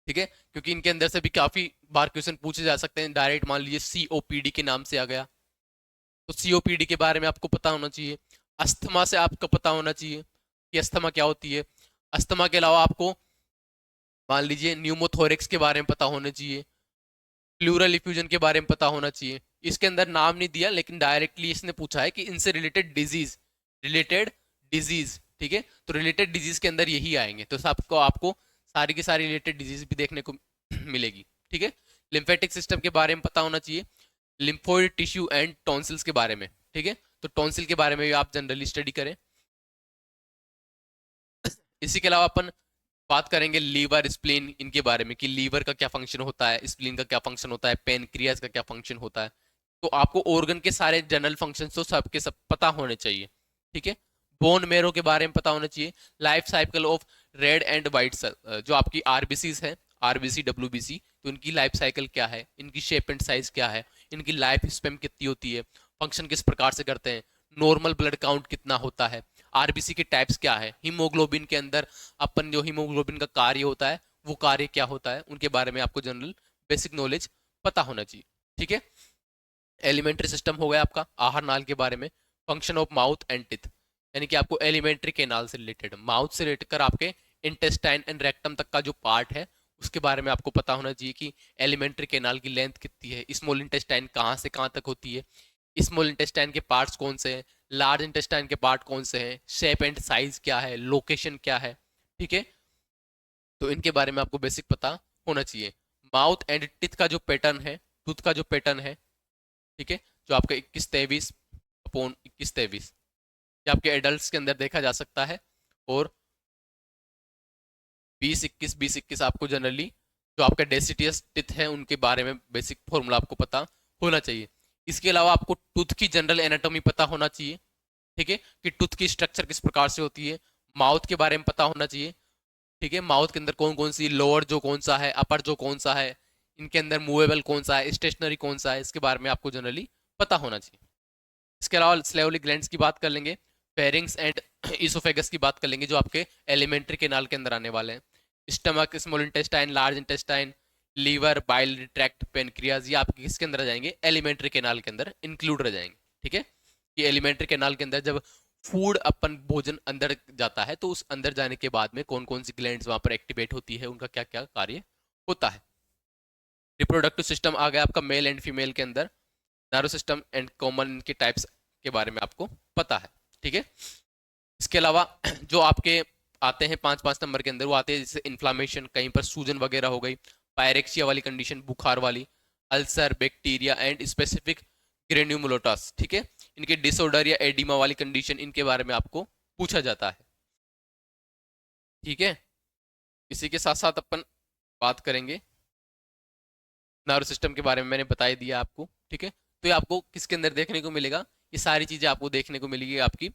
ठीक है, क्योंकि इनके अंदर से भी काफी बार क्वेश्चन पूछे जा सकते हैं। डायरेक्ट मान लीजिए सीओपीडी के नाम से आ गया, तो सीओपीडी के बारे में आपको पता होना चाहिए। अस्थमा से आपको पता होना चाहिए कि अस्थमा क्या होती है। अस्थमा के अलावा आपको मान लीजिए न्यूमोथोरिक्स के बारे में पता होना चाहिए, प्लूरल इफ्यूजन के बारे में पता होना चाहिए। इसके अंदर नाम नहीं दिया, लेकिन डायरेक्टली इसने पूछा है कि इनसे रिलेटेड डिजीज, ठीक है, तो रिलेटेड डिजीज के अंदर यही आएंगे, तो सबको आपको सारी की सारी रिलेटेड डिजीज भी देखने को मिलेगी। ठीक है, लिम्फेटिक सिस्टम के बारे में पता होना चाहिए, लिम्फोइड टिश्यू एंड टॉन्सिल्स के बारे में। ठीक है, तो टॉन्सिल के बारे में भी आप जनरली स्टडी करें। इसी के अलावा अपन बात करेंगे लीवर स्प्लीन इनके बारे में, कि लीवर का क्या फंक्शन होता है, स्प्लीन का क्या फंक्शन होता है, पेनक्रियाज का क्या फंक्शन होता है। तो आपको ऑर्गन के सारे जनरल फंक्शन तो सबके सब पता होने चाहिए। ठीक है, बोन मेरो के बारे में पता होना चाहिए, life cycle of red and white cell, जो आपकी आरबीसीज है, आरबीसी डब्ल्यूबीसी, तो इनकी लाइफ साइकिल क्या है, इनकी शेप एंड साइज क्या है, इनकी लाइफ स्पेम कितनी होती है, फंक्शन किस प्रकार से करते हैं, नॉर्मल ब्लड काउंट कितना होता है, आरबीसी के टाइप्स क्या है, हीमोग्लोबिन के अंदर अपन जो हीमोग्लोबिन का कार्य होता है वो कार्य क्या होता है, उनके बारे में आपको जनरल बेसिक नॉलेज पता होना चाहिए। ठीक है, एलिमेंट्री सिस्टम हो गया आपका, आहार नाल के बारे में, function of mouth and teeth, यानी कि आपको एलिमेंट्री केनाल से रिलेटेड, माउथ से लेकर आपके इंटेस्टाइन एंड रेक्टम तक का जो पार्ट है उसके बारे में आपको पता होना चाहिए कि एलिमेंट्री केनाल की लेंथ कितनी है, स्मॉल इंटेस्टाइन कहाँ से कहाँ तक होती है, स्मॉल इंटेस्टाइन के पार्ट्स कौन से हैं, लार्ज इंटेस्टाइन के पार्ट कौन से हैं, शेप एंड साइज क्या है, लोकेशन क्या है। ठीक है, तो इनके बारे में आपको बेसिक पता होना चाहिए। माउथ एंड टिथ का जो पैटर्न है, टूथ का जो पैटर्न है, ठीक है, जो आपका 21-23/21-23 ये आपके एडल्ट के अंदर देखा जा सकता है, और 20-21-20-21 आपको जनरली जो आपका डेसिटियस टिथ है उनके बारे में बेसिक फॉर्मूला आपको पता होना चाहिए। इसके अलावा आपको टूथ की जनरल एनाटॉमी पता होना चाहिए। ठीक है, कि टूथ की स्ट्रक्चर किस प्रकार से होती है, माउथ के बारे में पता होना चाहिए। ठीक है, माउथ के अंदर कौन कौन सी, लोअर जो कौन सा है, अपर जो कौन सा है, इनके अंदर मूवेबल कौन सा है, स्टेशनरी कौन सा है, इसके बारे में आपको जनरली पता होना चाहिए। इसके अलावा स्लेवली ग्लैंड्स की बात कर लेंगे, फेरिंग्स एंड इसोफेगस की बात कर लेंगे, जो आपके एलिमेंट्री केनाल के अंदर आने वाले हैं। Stomach, small intestine, large intestine, liver, bile tract, pancreas, ये आपके किसके अंदर आ जाएंगे, एलिमेंट्री केनाल के अंदर इंक्लूड रह जाएंगे। ठीक है, ये एलिमेंट्री केनाल के अंदर जब फूड अपन भोजन अंदर जाता है तो उस अंदर जाने के बाद में कौन कौन सी ग्लैंड्स वहां पर एक्टिवेट होती है, उनका क्या क्या कार्य होता है। रिप्रोडक्टिव सिस्टम आ गया आपका मेल एंड फीमेल के अंदर, नर्व सिस्टम एंड कॉमन के टाइप्स के बारे में आपको पता है। ठीक है, इसके अलावा जो आपके आते हैं 5-5 नंबर के अंदर, वो आते हैं जैसे इन्फ्लामेशन, कहीं पर सूजन वगैरह हो गई, पायरेक्सिया वाली कंडीशन, बुखार वाली, अल्सर, बैक्टीरिया एंड स्पेसिफिक ग्रेन्युलोटास। ठीक है, इनके डिसऑर्डर या एडिमा वाली कंडीशन, इनके बारे में आपको पूछा जाता है। ठीक है, इसी के साथ साथ अपन बात करेंगे नर्व सिस्टम के बारे में, मैंने बता ही दिया आपको। ठीक है, तो ये आपको किसके अंदर देखने को मिलेगा, ये सारी चीजें आपको देखने को मिलेगी आपकी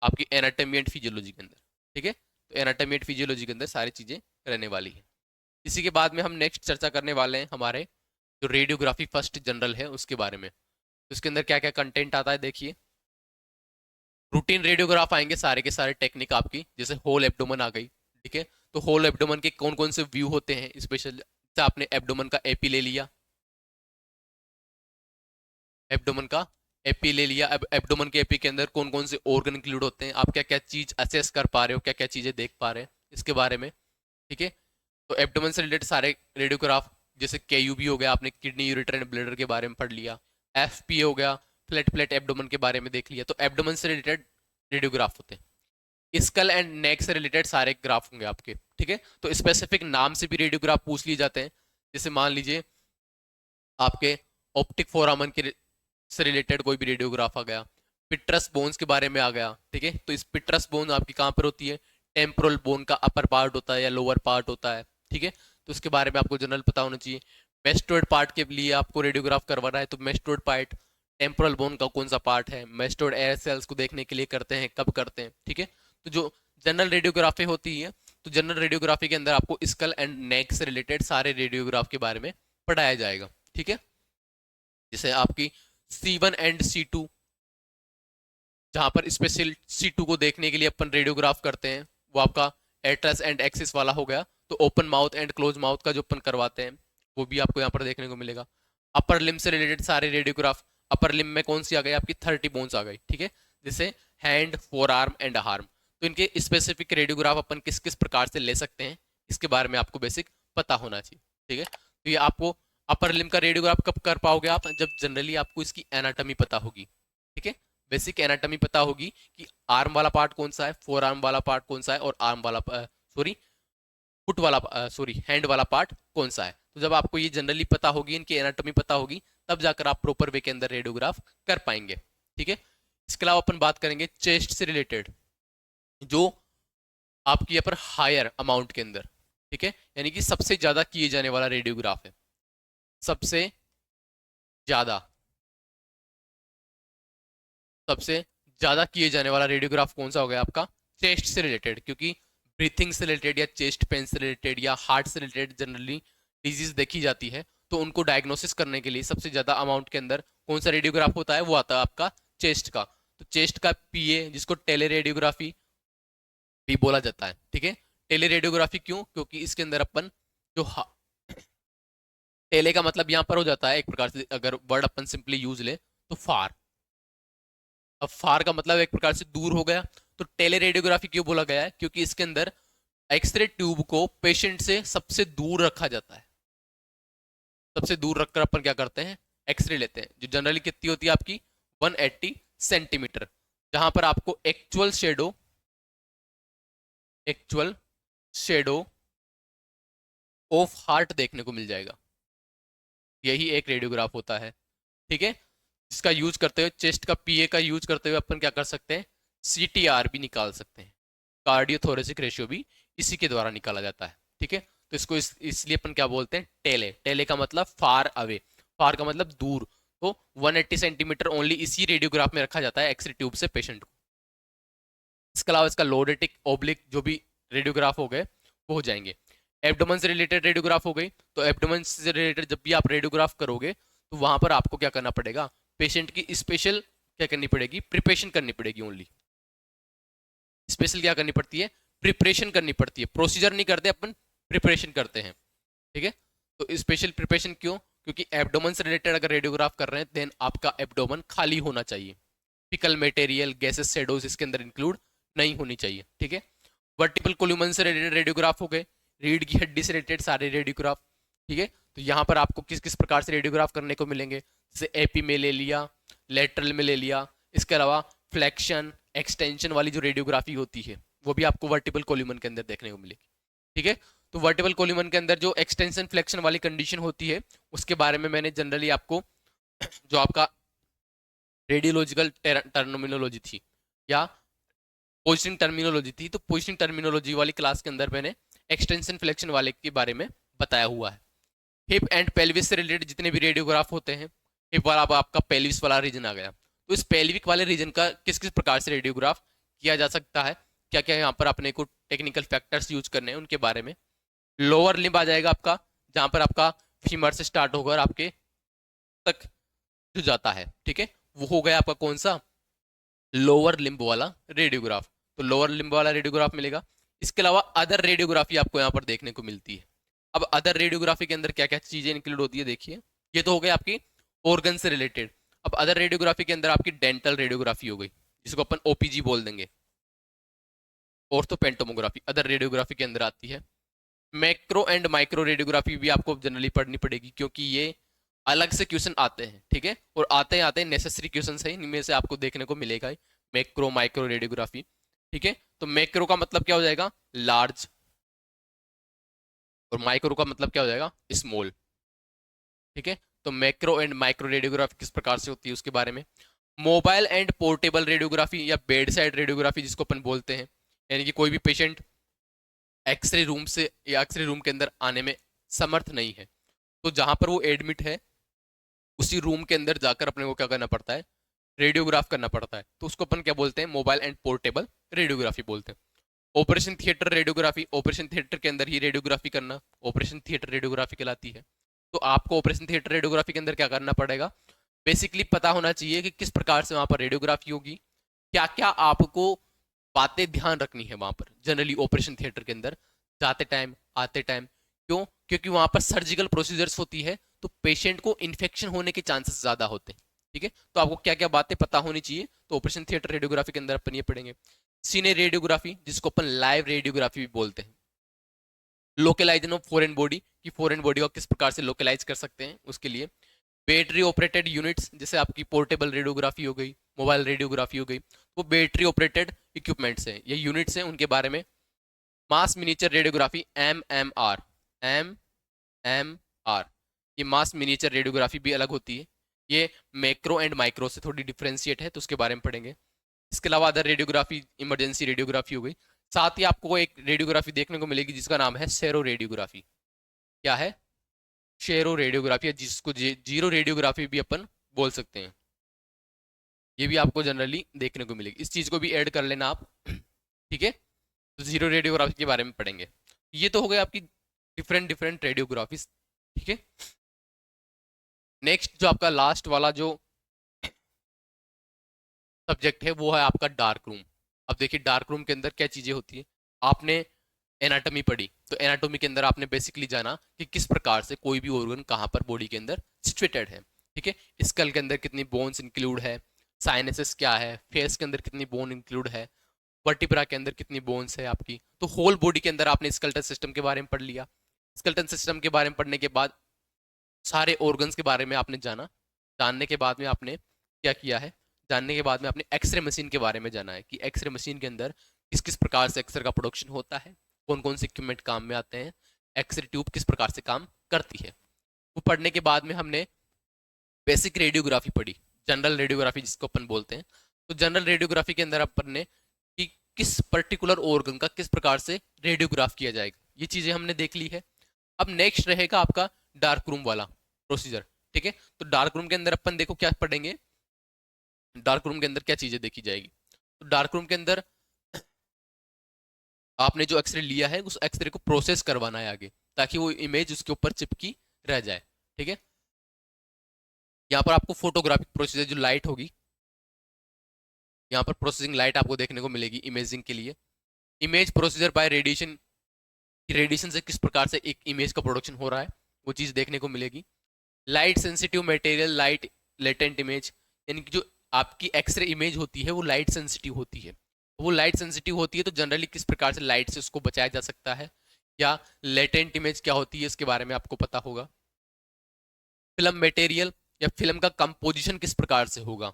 आपकी एनाटॉमी एंड फिजियोलॉजी के अंदर। ठीक है, तो एनाटॉमी एंड फिजियोलॉजी के अंदर सारी चीजें रहने वाली है। इसी के बाद में हम नेक्स्ट चर्चा करने वाले हैं हमारे जो रेडियोग्राफी फर्स्ट जनरल है उसके बारे में। तो इसके अंदर क्या क्या कंटेंट आता है देखिए, रूटीन रेडियोग्राफ आएंगे, सारे के सारे टेक्निक आपकी, जैसे होल एब्डोमन आ गई। ठीक है, तो होल एब्डोमन के कौन कौन से व्यू होते हैं, स्पेशल आपने एब्डोमन का एपी ले लिया, एब्डोमन का एपी ले लिया, अब एब्डोमन के एपी के अंदर कौन कौन से ऑर्गन इंक्लूड होते हैं, आप क्या क्या चीज असेस कर पा रहे हो, क्या क्या चीजें देख पा रहे हैं इसके बारे में। ठीक है, तो एब्डोमन से रिलेटेड सारे रेडियोग्राफ, जैसे केयूबी हो गया, आपने किडनी यूरेटर एंड ब्लैडर के बारे में पढ़ लिया, एफपी हो गया, फ्लैट प्लेट एब्डोमन के बारे में देख लिया, तो एब्डोमन से रिलेटेड रेडियोग्राफ होते हैं। स्कल एंड नेक से रिलेटेड सारे ग्राफ होंगे आपके। ठीक है, तो स्पेसिफिक नाम से भी रेडियोग्राफ पूछ लिए जाते हैं, जैसे मान लीजिए आपके ऑप्टिक फोरामन के से रिलेटेड कोई भी रेडियोग्राफ आ गया, पिट्रस बोन्स के बारे में आ गया। ठीक है, तो इस पिट्रस बोन आपकी कहाँ पर होती है, टेम्पोरल बोन का अपर पार्ट होता है या लोअर पार्ट होता है। ठीक है, तो उसके बारे में आपको जनरल पता होना चाहिए। मेस्टोइड पार्ट के लिए आपको रेडियोग्राफ करवाना है, तो मेस्टोइड पार्ट टेम्पोरल बोन का कौन सा पार्ट है, मेस्टोइड एयर सेल्स को देखने के लिए करते हैं, कब करते हैं। ठीक है, तो जो जनरल रेडियोग्राफी होती है, तो जनरल रेडियोग्राफी के अंदर आपको स्कल एंड नेक से रिलेटेड सारे रेडियोग्राफ के बारे में पढ़ाया जाएगा, ठीक है। जैसे आपकी C1 एंड C2, जहां पर स्पेशल C2 को देखने के लिए अपन रेडियोग्राफ करते हैं, वो आपका एट्रस एंड एक्सिस वाला हो गया। तो open mouth and close mouth का जो अपन करवाते हैं वो भी आपको यहाँ पर देखने को मिलेगा। अपर लिम से रिलेटेड सारे रेडियोग्राफ, अपर लिम में कौन सी आ गई आपकी 30 बोन्स आ गई, ठीक है, जैसे hand, four arm and arm. तो इनके स्पेसिफिक रेडियोग्राफ अपन किस किस प्रकार से ले सकते हैं, इसके बारे में आपको बेसिक पता होना चाहिए, ठीक है। तो ये आपको अपर लिम का रेडियोग्राफ कब कर पाओगे आप, जब जनरली आपको इसकी एनाटॉमी पता होगी, ठीक है। बेसिक एनाटॉमी पता होगी कि आर्म वाला पार्ट कौन सा है, फोर आर्म वाला पार्ट कौन सा है, और आर्म वाला सॉरी फुट वाला सॉरी हैंड वाला पार्ट कौन सा है। तो जब आपको ये जनरली पता होगी, इनकी एनाटॉमी पता होगी, तब जाकर आप प्रॉपर वे के अंदर रेडियोग्राफ कर पाएंगे, ठीक है। इसके अलावा अपन बात करेंगे चेस्ट से रिलेटेड, जो आपकी यहाँ पर हायर अमाउंट के अंदर, ठीक है, यानी कि सबसे ज्यादा किए जाने वाला रेडियोग्राफ है। सबसे ज्यादा सबसे ज्यादा किए जाने वाला रेडियोग्राफ कौन सा हो गया आपका, चेस्ट से रिलेटेड, क्योंकि ब्रीथिंग से रिलेटेड या चेस्ट पेन से रिलेटेड या हार्ट से रिलेटेड जनरली डिजीज देखी जाती है, तो उनको डायग्नोसिस करने के लिए सबसे ज्यादा अमाउंट के अंदर कौन सा रेडियोग्राफ होता है, वो आता है आपका चेस्ट का। तो चेस्ट का PA, जिसको टेले रेडियोग्राफी भी बोला जाता है, ठीक है। टेले रेडियोग्राफी क्यों, क्योंकि इसके अंदर अपन जो टेले का मतलब यहाँ पर हो जाता है एक प्रकार से, अगर वर्ड अपन सिंपली यूज ले तो फार। अब फार का मतलब एक प्रकार से दूर हो गया, तो टेले रेडियोग्राफी क्यों बोला गया है, क्योंकि इसके अंदर एक्सरे ट्यूब को पेशेंट से सबसे दूर रखा जाता है। सबसे दूर रखकर अपन क्या करते हैं, एक्सरे लेते हैं, जो जनरली कितनी होती है आपकी 180 सेंटीमीटर, जहां पर आपको एक्चुअल शेडो ऑफ हार्ट देखने को मिल जाएगा। यही एक रेडियोग्राफ होता है, ठीक है, जिसका यूज करते हुए, चेस्ट का PA का यूज करते हुए अपन क्या कर सकते हैं, CTR भी निकाल सकते हैं, कार्डियोथोरेसिक रेशियो भी इसी के द्वारा निकाला जाता है, ठीक है। तो इसको इसलिए अपन क्या बोलते हैं, टेले। टेले का मतलब फार अवे, फार का मतलब दूर। तो 180 सेंटीमीटर ओनली इसी रेडियोग्राफ में रखा जाता है एक्सरे ट्यूब से पेशेंट को। इसके अलावा इसका लोडेटिक ओब्लिक जो भी रेडियोग्राफ हो गए वो हो जाएंगे। एब्डोमेन से रिलेटेड रेडियोग्राफ हो गई, तो एब्डोमेन से रिलेटेड जब भी आप रेडियोग्राफ करोगे तो वहां पर आपको क्या करना पड़ेगा, पेशेंट की स्पेशल क्या करनी पड़ेगी, प्रिपरेशन करनी पड़ेगी ओनली। स्पेशल क्या करनी पड़ती है, प्रिपरेशन करनी पड़ती है, प्रोसीजर नहीं करते अपन, प्रिपरेशन करते हैं, ठीक है। तो स्पेशल प्रिपरेशन क्यों, क्योंकि एब्डोमेन से रिलेटेड अगर रेडियोग्राफ कर रहे हैं देन आपका एब्डोमेन खाली होना चाहिए, फिकल मटेरियल, गैसेस, शेडोज इसके अंदर इंक्लूड नहीं होनी चाहिए, ठीक है। वर्टिकल कोल्यूमन से रिलेटेड रेडियोग्राफ हो गए, रीढ़ की हड्डी से रिलेटेड सारे रेडियोग्राफ, ठीक है। तो यहाँ पर आपको किस किस प्रकार से रेडियोग्राफ करने को मिलेंगे, जैसे एपी में ले लिया, लेटरल में ले लिया, इसके अलावा फ्लेक्शन एक्सटेंशन वाली जो रेडियोग्राफी होती है वो भी आपको वर्टिकल कोल्यूमन के अंदर देखने को मिलेगी, ठीक है। तो वर्टिकल कोल्यूमन के अंदर जो एक्सटेंशन फ्लेक्शन वाली कंडीशन होती है उसके बारे में मैंने जनरली आपको जो आपका रेडियोलॉजिकल टर्मिनोलॉजी थी या पोजिशनिंग टर्मिनोलॉजी थी, तो पोजिशनिंग टर्मिनोलॉजी वाली क्लास के अंदर मैंने एक्सटेंशन फ्लेक्शन वाले के बारे में बताया हुआ है। हिप एंड पेल्विस से रिलेटेड जितने भी रेडियोग्राफ होते हैं, हिप वाला अब आपका पेल्विस वाला रीजन आ गया, तो इस पेल्विक वाले रीजन का किस किस प्रकार से रेडियोग्राफ किया जा सकता है, क्या क्या यहाँ पर अपने को टेक्निकल फैक्टर्स यूज करने हैं उनके बारे में। लोअर लिम्ब आ जाएगा आपका, जहां पर आपका फीमर से स्टार्ट होकर आपके तक जो जाता है, ठीक है, वो हो गया आपका कौन सा, लोअर लिम्ब वाला रेडियोग्राफ। तो लोअर लिम्ब वाला रेडियोग्राफ मिलेगा। इसके अलावा अदर रेडियोग्राफी आपको यहाँ पर देखने को मिलती है। अब अदर रेडियोग्राफी के अंदर क्या क्या चीजें इंक्लूड होती है देखिए, ये तो हो गई आपकी ऑर्गन से रिलेटेड। अब अदर रेडियोग्राफी के अंदर आपकी डेंटल रेडियोग्राफी हो गई, जिसको अपन OPG बोल देंगे, ऑर्थोपेंटोमोग्राफी अदर रेडियोग्राफी के अंदर आती है। मैक्रो एंड माइक्रो रेडियोग्राफी भी आपको जनरली पढ़नी पड़ेगी, क्योंकि ये अलग से क्वेश्चन आते हैं, ठीक है, और आते आते नेसेसरी क्वेश्चन है, इनमें से आपको देखने को मिलेगा मैक्रो माइक्रो रेडियोग्राफी, ठीक है। तो मैक्रो का मतलब क्या हो जाएगा, लार्ज, और माइक्रो का मतलब क्या हो जाएगा, स्मॉल, ठीक है। तो मैक्रो एंड माइक्रो रेडियोग्राफी किस प्रकार से होती है उसके बारे में। मोबाइल एंड पोर्टेबल रेडियोग्राफी या बेड साइड रेडियोग्राफी जिसको अपन बोलते हैं, यानी कि कोई भी पेशेंट एक्सरे रूम से या एक्सरे रूम के अंदर आने में समर्थ नहीं है, तो जहां पर वो एडमिट है उसी रूम के अंदर जाकर अपने को क्या करना पड़ता है, रेडियोग्राफ करना पड़ता है, तो उसको अपन क्या बोलते हैं, मोबाइल एंड पोर्टेबल रेडियोग्राफी बोलते हैं। Operation theatre radiography, operation theatre के अंदर ही रेडियोग्राफी करना ऑपरेशन थिएटर रेडियोग्राफी कहलाती है। तो आपको ऑपरेशन थिएटर रेडियोग्राफी के अंदर क्या करना पड़ेगा, बेसिकली पता होना चाहिए कि किस प्रकार से वहां पर रेडियोग्राफी होगी, क्या क्या आपको बातें ध्यान रखनी है वहां पर जनरली ऑपरेशन थिएटर के अंदर जाते टाइम आते टाइम। क्यों? क्योंकि वहां पर सर्जिकल प्रोसीजर्स होती है, तो पेशेंट को इन्फेक्शन होने के चांसेस ज्यादा होते हैं। ठीक है, तो आपको क्या क्या बातें पता होनी चाहिए, तो ऑपरेशन थिएटर रेडियोग्राफी के अंदर अपन ये पढ़ेंगे। सीने रेडियोग्राफी, जिसको अपन लाइव रेडियोग्राफी भी बोलते हैं। लोकलाइजेशन ऑफ फॉरेन बॉडी, कि फॉरेन बॉडी को किस प्रकार से लोकलाइज कर सकते हैं उसके लिए। बैटरी ऑपरेटेड यूनिट्स, जैसे आपकी पोर्टेबल रेडियोग्राफी हो गई, मोबाइल रेडियोग्राफी हो गई, वो बैटरी ऑपरेटेड इक्विपमेंट्स हैं, ये यूनिट्स हैं, उनके बारे में। Mass miniature radiography, M M R, ये मास मिनिएचर रेडियोग्राफी भी अलग होती है, ये मैक्रो एंड माइक्रो से थोड़ी डिफ्रेंशिएट है, तो उसके बारे में पढ़ेंगे। इसके अलावा अदर रेडियोग्राफी, इमरजेंसी रेडियोग्राफी हो गई। साथ ही आपको एक रेडियोग्राफी देखने को मिलेगी जिसका नाम है सेरो रेडियोग्राफी। क्या है? शेरो रेडियोग्राफी, जिसको जीरो रेडियोग्राफी भी अपन बोल सकते हैं। ये भी आपको जनरली देखने को मिलेगी, इस चीज को भी ऐड कर लेना आप। ठीक है, तो जीरो रेडियोग्राफी के बारे में पढ़ेंगे। ये तो हो गए आपकी डिफरेंट डिफरेंट रेडियोग्राफीज। ठीक है, नेक्स्ट जो आपका लास्ट वाला जो सब्जेक्ट है वो है आपका डार्क रूम। अब देखिए डार्क रूम के अंदर क्या चीजें होती है। आपने एनाटॉमी पढ़ी, तो एनाटॉमी के अंदर आपने बेसिकली जाना कि किस प्रकार से कोई भी ऑर्गन कहाँ पर बॉडी के अंदर सिचुएटेड है। ठीक है, स्कल के अंदर कितनी बोन्स इंक्लूड है, साइनसेस क्या है, फेस के अंदर कितनी बोन इंक्लूड है, वर्टिब्रा के अंदर कितनी बोन्स है आपकी। तो होल बॉडी के अंदर आपने स्केलेटल सिस्टम के बारे में पढ़ लिया। स्केलेटल सिस्टम के बारे में पढ़ने के बाद सारे ऑर्गन्स के बारे में आपने जाना। जानने के बाद में आपने क्या किया है, जानने के बाद में आपने एक्सरे मशीन के बारे में जाना है कि एक्सरे मशीन के अंदर किस किस प्रकार से एक्सरे का प्रोडक्शन होता है, कौन कौन से इक्विपमेंट काम में आते हैं, एक्सरे ट्यूब किस प्रकार से काम करती है। वो पढ़ने के बाद में हमने बेसिक रेडियोग्राफी पढ़ी, जनरल रेडियोग्राफी जिसको अपन बोलते हैं। तो जनरल रेडियोग्राफी के अंदर अपन ने कि किस पर्टिकुलर ऑर्गन का किस प्रकार से रेडियोग्राफ किया जाएगा, ये चीजें हमने देख ली है। अब नेक्स्ट रहेगा आपका डार्क रूम वाला प्रोसीजर। ठीक है, तो डार्क रूम के अंदर अपन देखो क्या पढ़ेंगे, डार्क रूम के अंदर क्या चीजें देखी जाएगी। तो डार्क रूम के अंदर आपने जो एक्सरे लिया है उस एक्सरे को प्रोसेस करवाना है आगे, ताकि वो इमेज उसके ऊपर चिपकी रह जाए। ठीक है, यहाँ पर आपको फोटोग्राफिक प्रोसीजर जो लाइट होगी, यहाँ पर प्रोसेसिंग लाइट आपको देखने को मिलेगी इमेजिंग के लिए। Image procedure bye radiation, radiation से किस प्रकार से एक इमेज का प्रोडक्शन हो रहा है वो चीज़ देखने को मिलेगी। Light sensitive material, light latent image, यानी कि जो आपकी एक्सरे इमेज होती है वो लाइट सेंसिटिव होती है। वो लाइट सेंसिटिव होती है तो जनरली किस प्रकार से लाइट से उसको बचाया जा सकता है, या लेटेंट इमेज क्या होती है इसके बारे में आपको पता होगा। फिल्म मटेरियल, या फिल्म का कंपोजिशन किस प्रकार से होगा।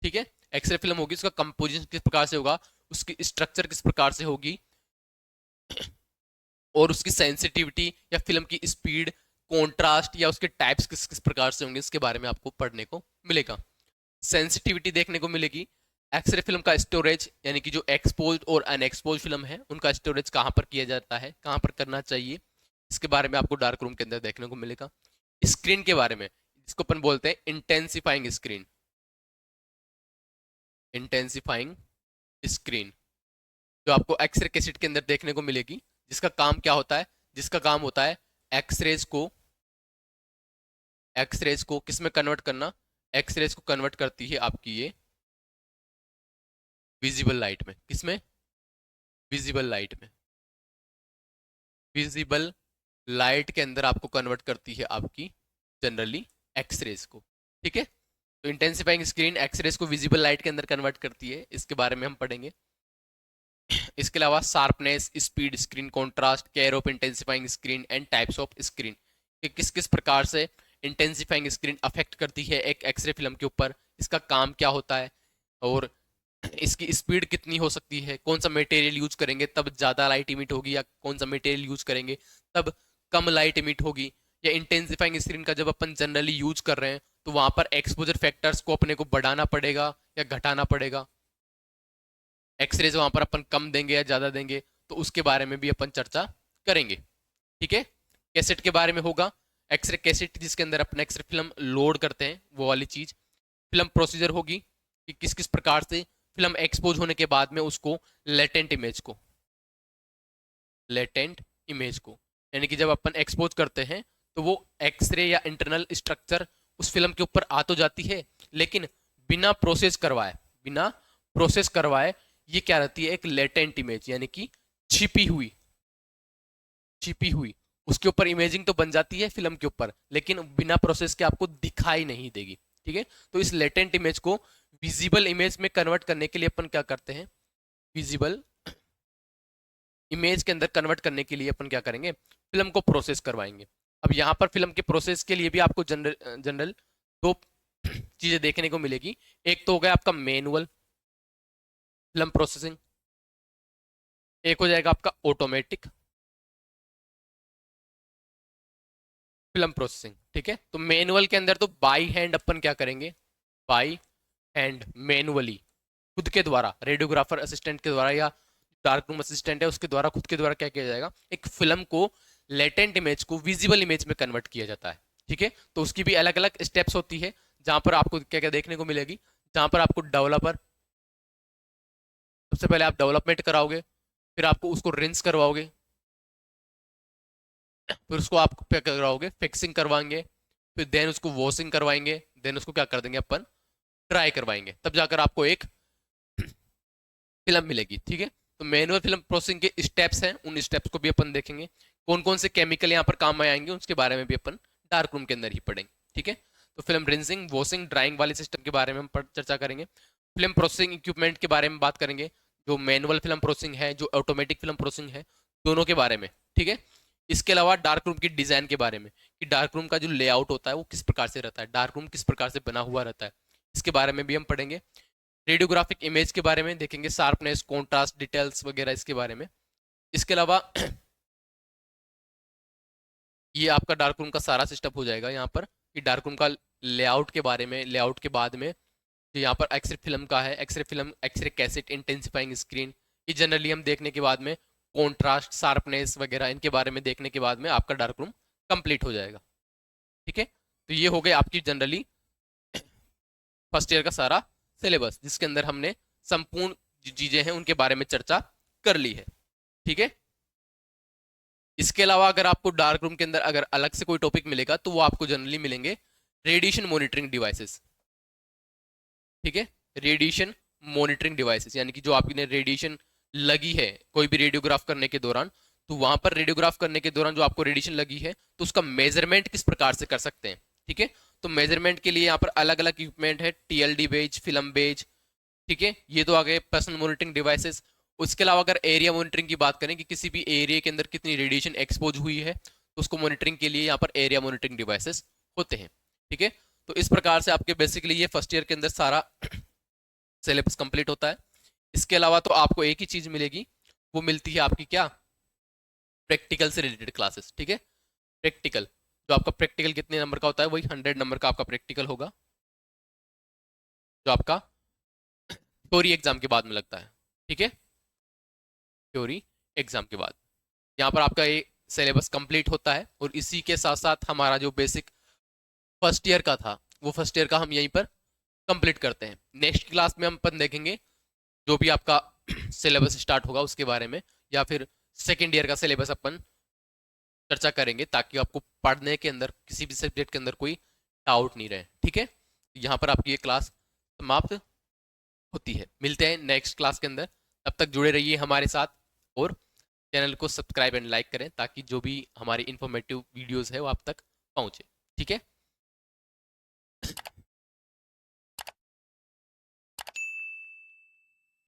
ठीक है, एक्सरे फिल्म होगी उसका कंपोजिशन किस प्रकार से होगा, उसकी स्ट्रक्चर किस प्रकार से होगी, और उसकी सेंसिटिविटी या फिल्म की स्पीड, कॉन्ट्रास्ट या उसके टाइप्स किस किस प्रकार से होंगे, इसके बारे में आपको पढ़ने को मिलेगा। सेंसिटिविटी देखने को मिलेगी। एक्सरे फिल्म का स्टोरेज, यानी कि जो एक्सपोज और अनएक्सपोज फिल्म है उनका स्टोरेज कहाँ पर किया जाता है, कहाँ पर करना चाहिए, इसके बारे में आपको डार्क रूम के अंदर देखने को मिलेगा। स्क्रीन के बारे में, जिसको अपन बोलते हैं इंटेंसिफाइंग स्क्रीन, इंटेंसिफाइंग स्क्रीन जो आपको एक्सरे कैसेट के अंदर देखने को मिलेगी, जिसका काम क्या होता है, जिसका काम होता है एक्सरेज को, एक्सरेज को किस में कन्वर्ट करना, एक्सरेज को कन्वर्ट करती है आपकी ये विजिबल लाइट में। किसमें? विजिबल लाइट में। विजिबल लाइट के अंदर आपको कन्वर्ट करती है आपकी जनरली एक्सरेज को। ठीक है, तो इंटेंसिफाइंग स्क्रीन एक्सरेज को विजिबल लाइट के अंदर कन्वर्ट करती है, इसके बारे में हम पढ़ेंगे। इसके अलावा sharpness, speed, screen contrast, care of intensifying screen and types of screen, कि किस किस प्रकार से इंटेंसिफाइंग स्क्रीन अफेक्ट करती है एक एक्सरे फिल्म के ऊपर, इसका काम क्या होता है, और इसकी स्पीड कितनी हो सकती है, कौन सा मटेरियल यूज करेंगे तब ज़्यादा लाइट इमिट होगी, या कौन सा मटेरियल यूज करेंगे तब कम लाइट इमिट होगी। या इंटेंसिफाइंग स्क्रीन का जब अपन जनरली यूज कर रहे हैं तो वहाँ पर एक्सपोजर फैक्टर्स को अपने को बढ़ाना पड़ेगा या घटाना पड़ेगा, एक्सरेज वहाँ पर अपन कम देंगे या ज़्यादा देंगे, तो उसके बारे में भी अपन चर्चा करेंगे। ठीक है, कैसेट के बारे में होगा, एक्सरे कैसेट जिसके अंदर अपन एक्सरे फिल्म लोड करते हैं वो वाली चीज़। फिल्म प्रोसीजर होगी कि किस किस प्रकार से फिल्म एक्सपोज होने के बाद में उसको लेटेंट इमेज को, लेटेंट इमेज को, यानी कि जब अपन एक्सपोज करते हैं तो वो एक्सरे या इंटरनल स्ट्रक्चर उस फिल्म के ऊपर आ तो जाती है, लेकिन बिना प्रोसेस करवाए, बिना प्रोसेस करवाए ये क्या रहती है, एक लेटेंट इमेज, यानी कि छिपी हुई, छिपी हुई उसके ऊपर इमेजिंग तो बन जाती है फिल्म के ऊपर, लेकिन बिना प्रोसेस के आपको दिखाई नहीं देगी। ठीक है, तो इस लेटेंट इमेज को विजिबल इमेज में कन्वर्ट करने के लिए अपन क्या करते हैं, विजिबल इमेज के अंदर कन्वर्ट करने के लिए अपन क्या करेंगे, फिल्म को प्रोसेस करवाएंगे। अब यहाँ पर फिल्म के प्रोसेस के लिए भी आपको जनरल जनरल दो चीजें देखने को मिलेगी। एक तो हो गया आपका मैनुअल फिल्म प्रोसेसिंग, एक हो जाएगा आपका ऑटोमेटिक फिल्म प्रोसेसिंग। ठीक है, तो मैनुअल के अंदर तो बाई हैंड अपन क्या करेंगे, बाई हैंड मैनुअली खुद के द्वारा, रेडियोग्राफर असिस्टेंट के द्वारा या डार्क रूम असिस्टेंट है उसके द्वारा, खुद के द्वारा क्या किया जाएगा, एक फिल्म को लेटेंट इमेज को विजिबल इमेज में कन्वर्ट किया जाता है। ठीक है, तो उसकी भी अलग अलग स्टेप्स होती है, जहां पर आपको क्या क्या देखने को मिलेगी, जहां पर आपको डेवलपर, सबसे पहले आप डेवलपमेंट कराओगे, फिर आपको उसको रिंस करवाओगे, फिर उसको आप क्या करवाओगे, फिक्सिंग करवाएंगे, फिर देन उसको वॉशिंग करवाएंगे, देन उसको क्या कर देंगे अपन, ट्राई करवाएंगे, तब जाकर आपको एक फिल्म मिलेगी। ठीक है, तो मैनुअल फिल्म प्रोसेसिंग के स्टेप्स हैं, उन स्टेप्स को भी अपन देखेंगे, कौन कौन से केमिकल यहाँ पर काम में आएंगे उसके बारे में भी अपन डार्क रूम के अंदर ही पढ़ेंगे। ठीक है, तो फिल्म रिंसिंग, वॉशिंग, ड्राइंग वाले सिस्टम के बारे में हम चर्चा करेंगे, फिल्म प्रोसेसिंग इक्विपमेंट के बारे में बात करेंगे, जो मैनुअल फिल्म प्रोसेसिंग है, जो ऑटोमेटिक फिल्म प्रोसेसिंग है, दोनों के बारे में। ठीक है, इसके अलावा डार्क रूम की डिजाइन के बारे में, कि डार्क रूम का जो लेआउट होता है वो किस प्रकार से रहता है, डार्क रूम किस प्रकार से बना हुआ रहता है, इसके बारे में भी हम पढ़ेंगे। रेडियोग्राफिक इमेज के बारे में देखेंगे, शार्पनेस, कॉन्ट्रास्ट, डिटेल्स वगैरह इसके बारे में। इसके अलावा ये आपका डार्क रूम का सारा सिस्टम हो जाएगा यहाँ पर, कि डार्क रूम का लेआउट के बारे में, लेआउट के बाद में जो यहाँ पर एक्सरे फिल्म का है, x-ray film, x-ray cassette, intensifying screen, ये जनरली हम देखने के बाद में कॉन्ट्रास्ट, शार्पनेस वगैरह इनके बारे में देखने के बाद में आपका डार्क रूम कंप्लीट हो जाएगा। ठीक है, तो ये हो गए आपकी जनरली फर्स्ट ईयर का सारा सिलेबस, जिसके अंदर हमने संपूर्ण जो चीजें हैं उनके बारे में चर्चा कर ली है। ठीक है, इसके अलावा अगर आपको डार्क रूम के अंदर अगर अलग से कोई टॉपिक मिलेगा तो वो आपको जनरली मिलेंगे रेडिएशन मॉनिटरिंग डिवाइसेस। ठीक है, रेडिएशन मॉनिटरिंग डिवाइसेस, यानी कि जो आपने रेडिएशन लगी है कोई भी रेडियोग्राफ करने के दौरान, तो वहां पर रेडियोग्राफ करने के दौरान जो आपको रेडिएशन लगी है तो उसका मेजरमेंट किस प्रकार से कर सकते हैं। ठीक है, तो मेजरमेंट के लिए यहाँ पर अलग अलग इक्विपमेंट है, टीएलडी बेज, फिल्म बेज। ठीक है, ये तो आ गए पर्सनल मॉनिटरिंग डिवाइसेस। उसके अलावा अगर एरिया मॉनिटरिंग की बात करें कि किसी भी एरिया के अंदर कितनी रेडिएशन एक्सपोज हुई है, तो उसको मॉनिटरिंग के लिए यहाँ पर एरिया मॉनिटरिंग डिवाइसेस होते हैं। ठीक है, तो इस प्रकार से आपके बेसिकली ये फर्स्ट ईयर के अंदर सारा सिलेबस कंप्लीट होता है। इसके अलावा तो आपको एक ही चीज मिलेगी, वो मिलती है आपकी क्या, प्रैक्टिकल से रिलेटेड क्लासेस। ठीक है, प्रैक्टिकल, जो आपका प्रैक्टिकल कितने नंबर का होता है, वही 100 नंबर का आपका प्रैक्टिकल होगा, जो आपका थ्योरी एग्जाम के बाद में लगता है। ठीक है, थ्योरी एग्जाम के बाद यहाँ पर आपका ये सिलेबस कंप्लीट होता है, और इसी के साथ साथ हमारा जो बेसिक फर्स्ट ईयर का था वो फर्स्ट ईयर का हम यहीं पर कंप्लीट करते हैं। नेक्स्ट क्लास में हम अपन देखेंगे जो भी आपका सिलेबस स्टार्ट होगा उसके बारे में, या फिर सेकेंड ईयर का सिलेबस अपन चर्चा करेंगे, ताकि आपको पढ़ने के अंदर किसी भी सब्जेक्ट के अंदर कोई डाउट नहीं रहे। ठीक है, यहाँ पर आपकी ये क्लास समाप्त होती है। मिलते हैं नेक्स्ट क्लास के अंदर, तब तक जुड़े रहिए हमारे साथ, और चैनल को सब्सक्राइब एंड लाइक करें ताकि जो भी हमारी इंफॉर्मेटिव वीडियोस है वो आप तक पहुंचे। ठीक है।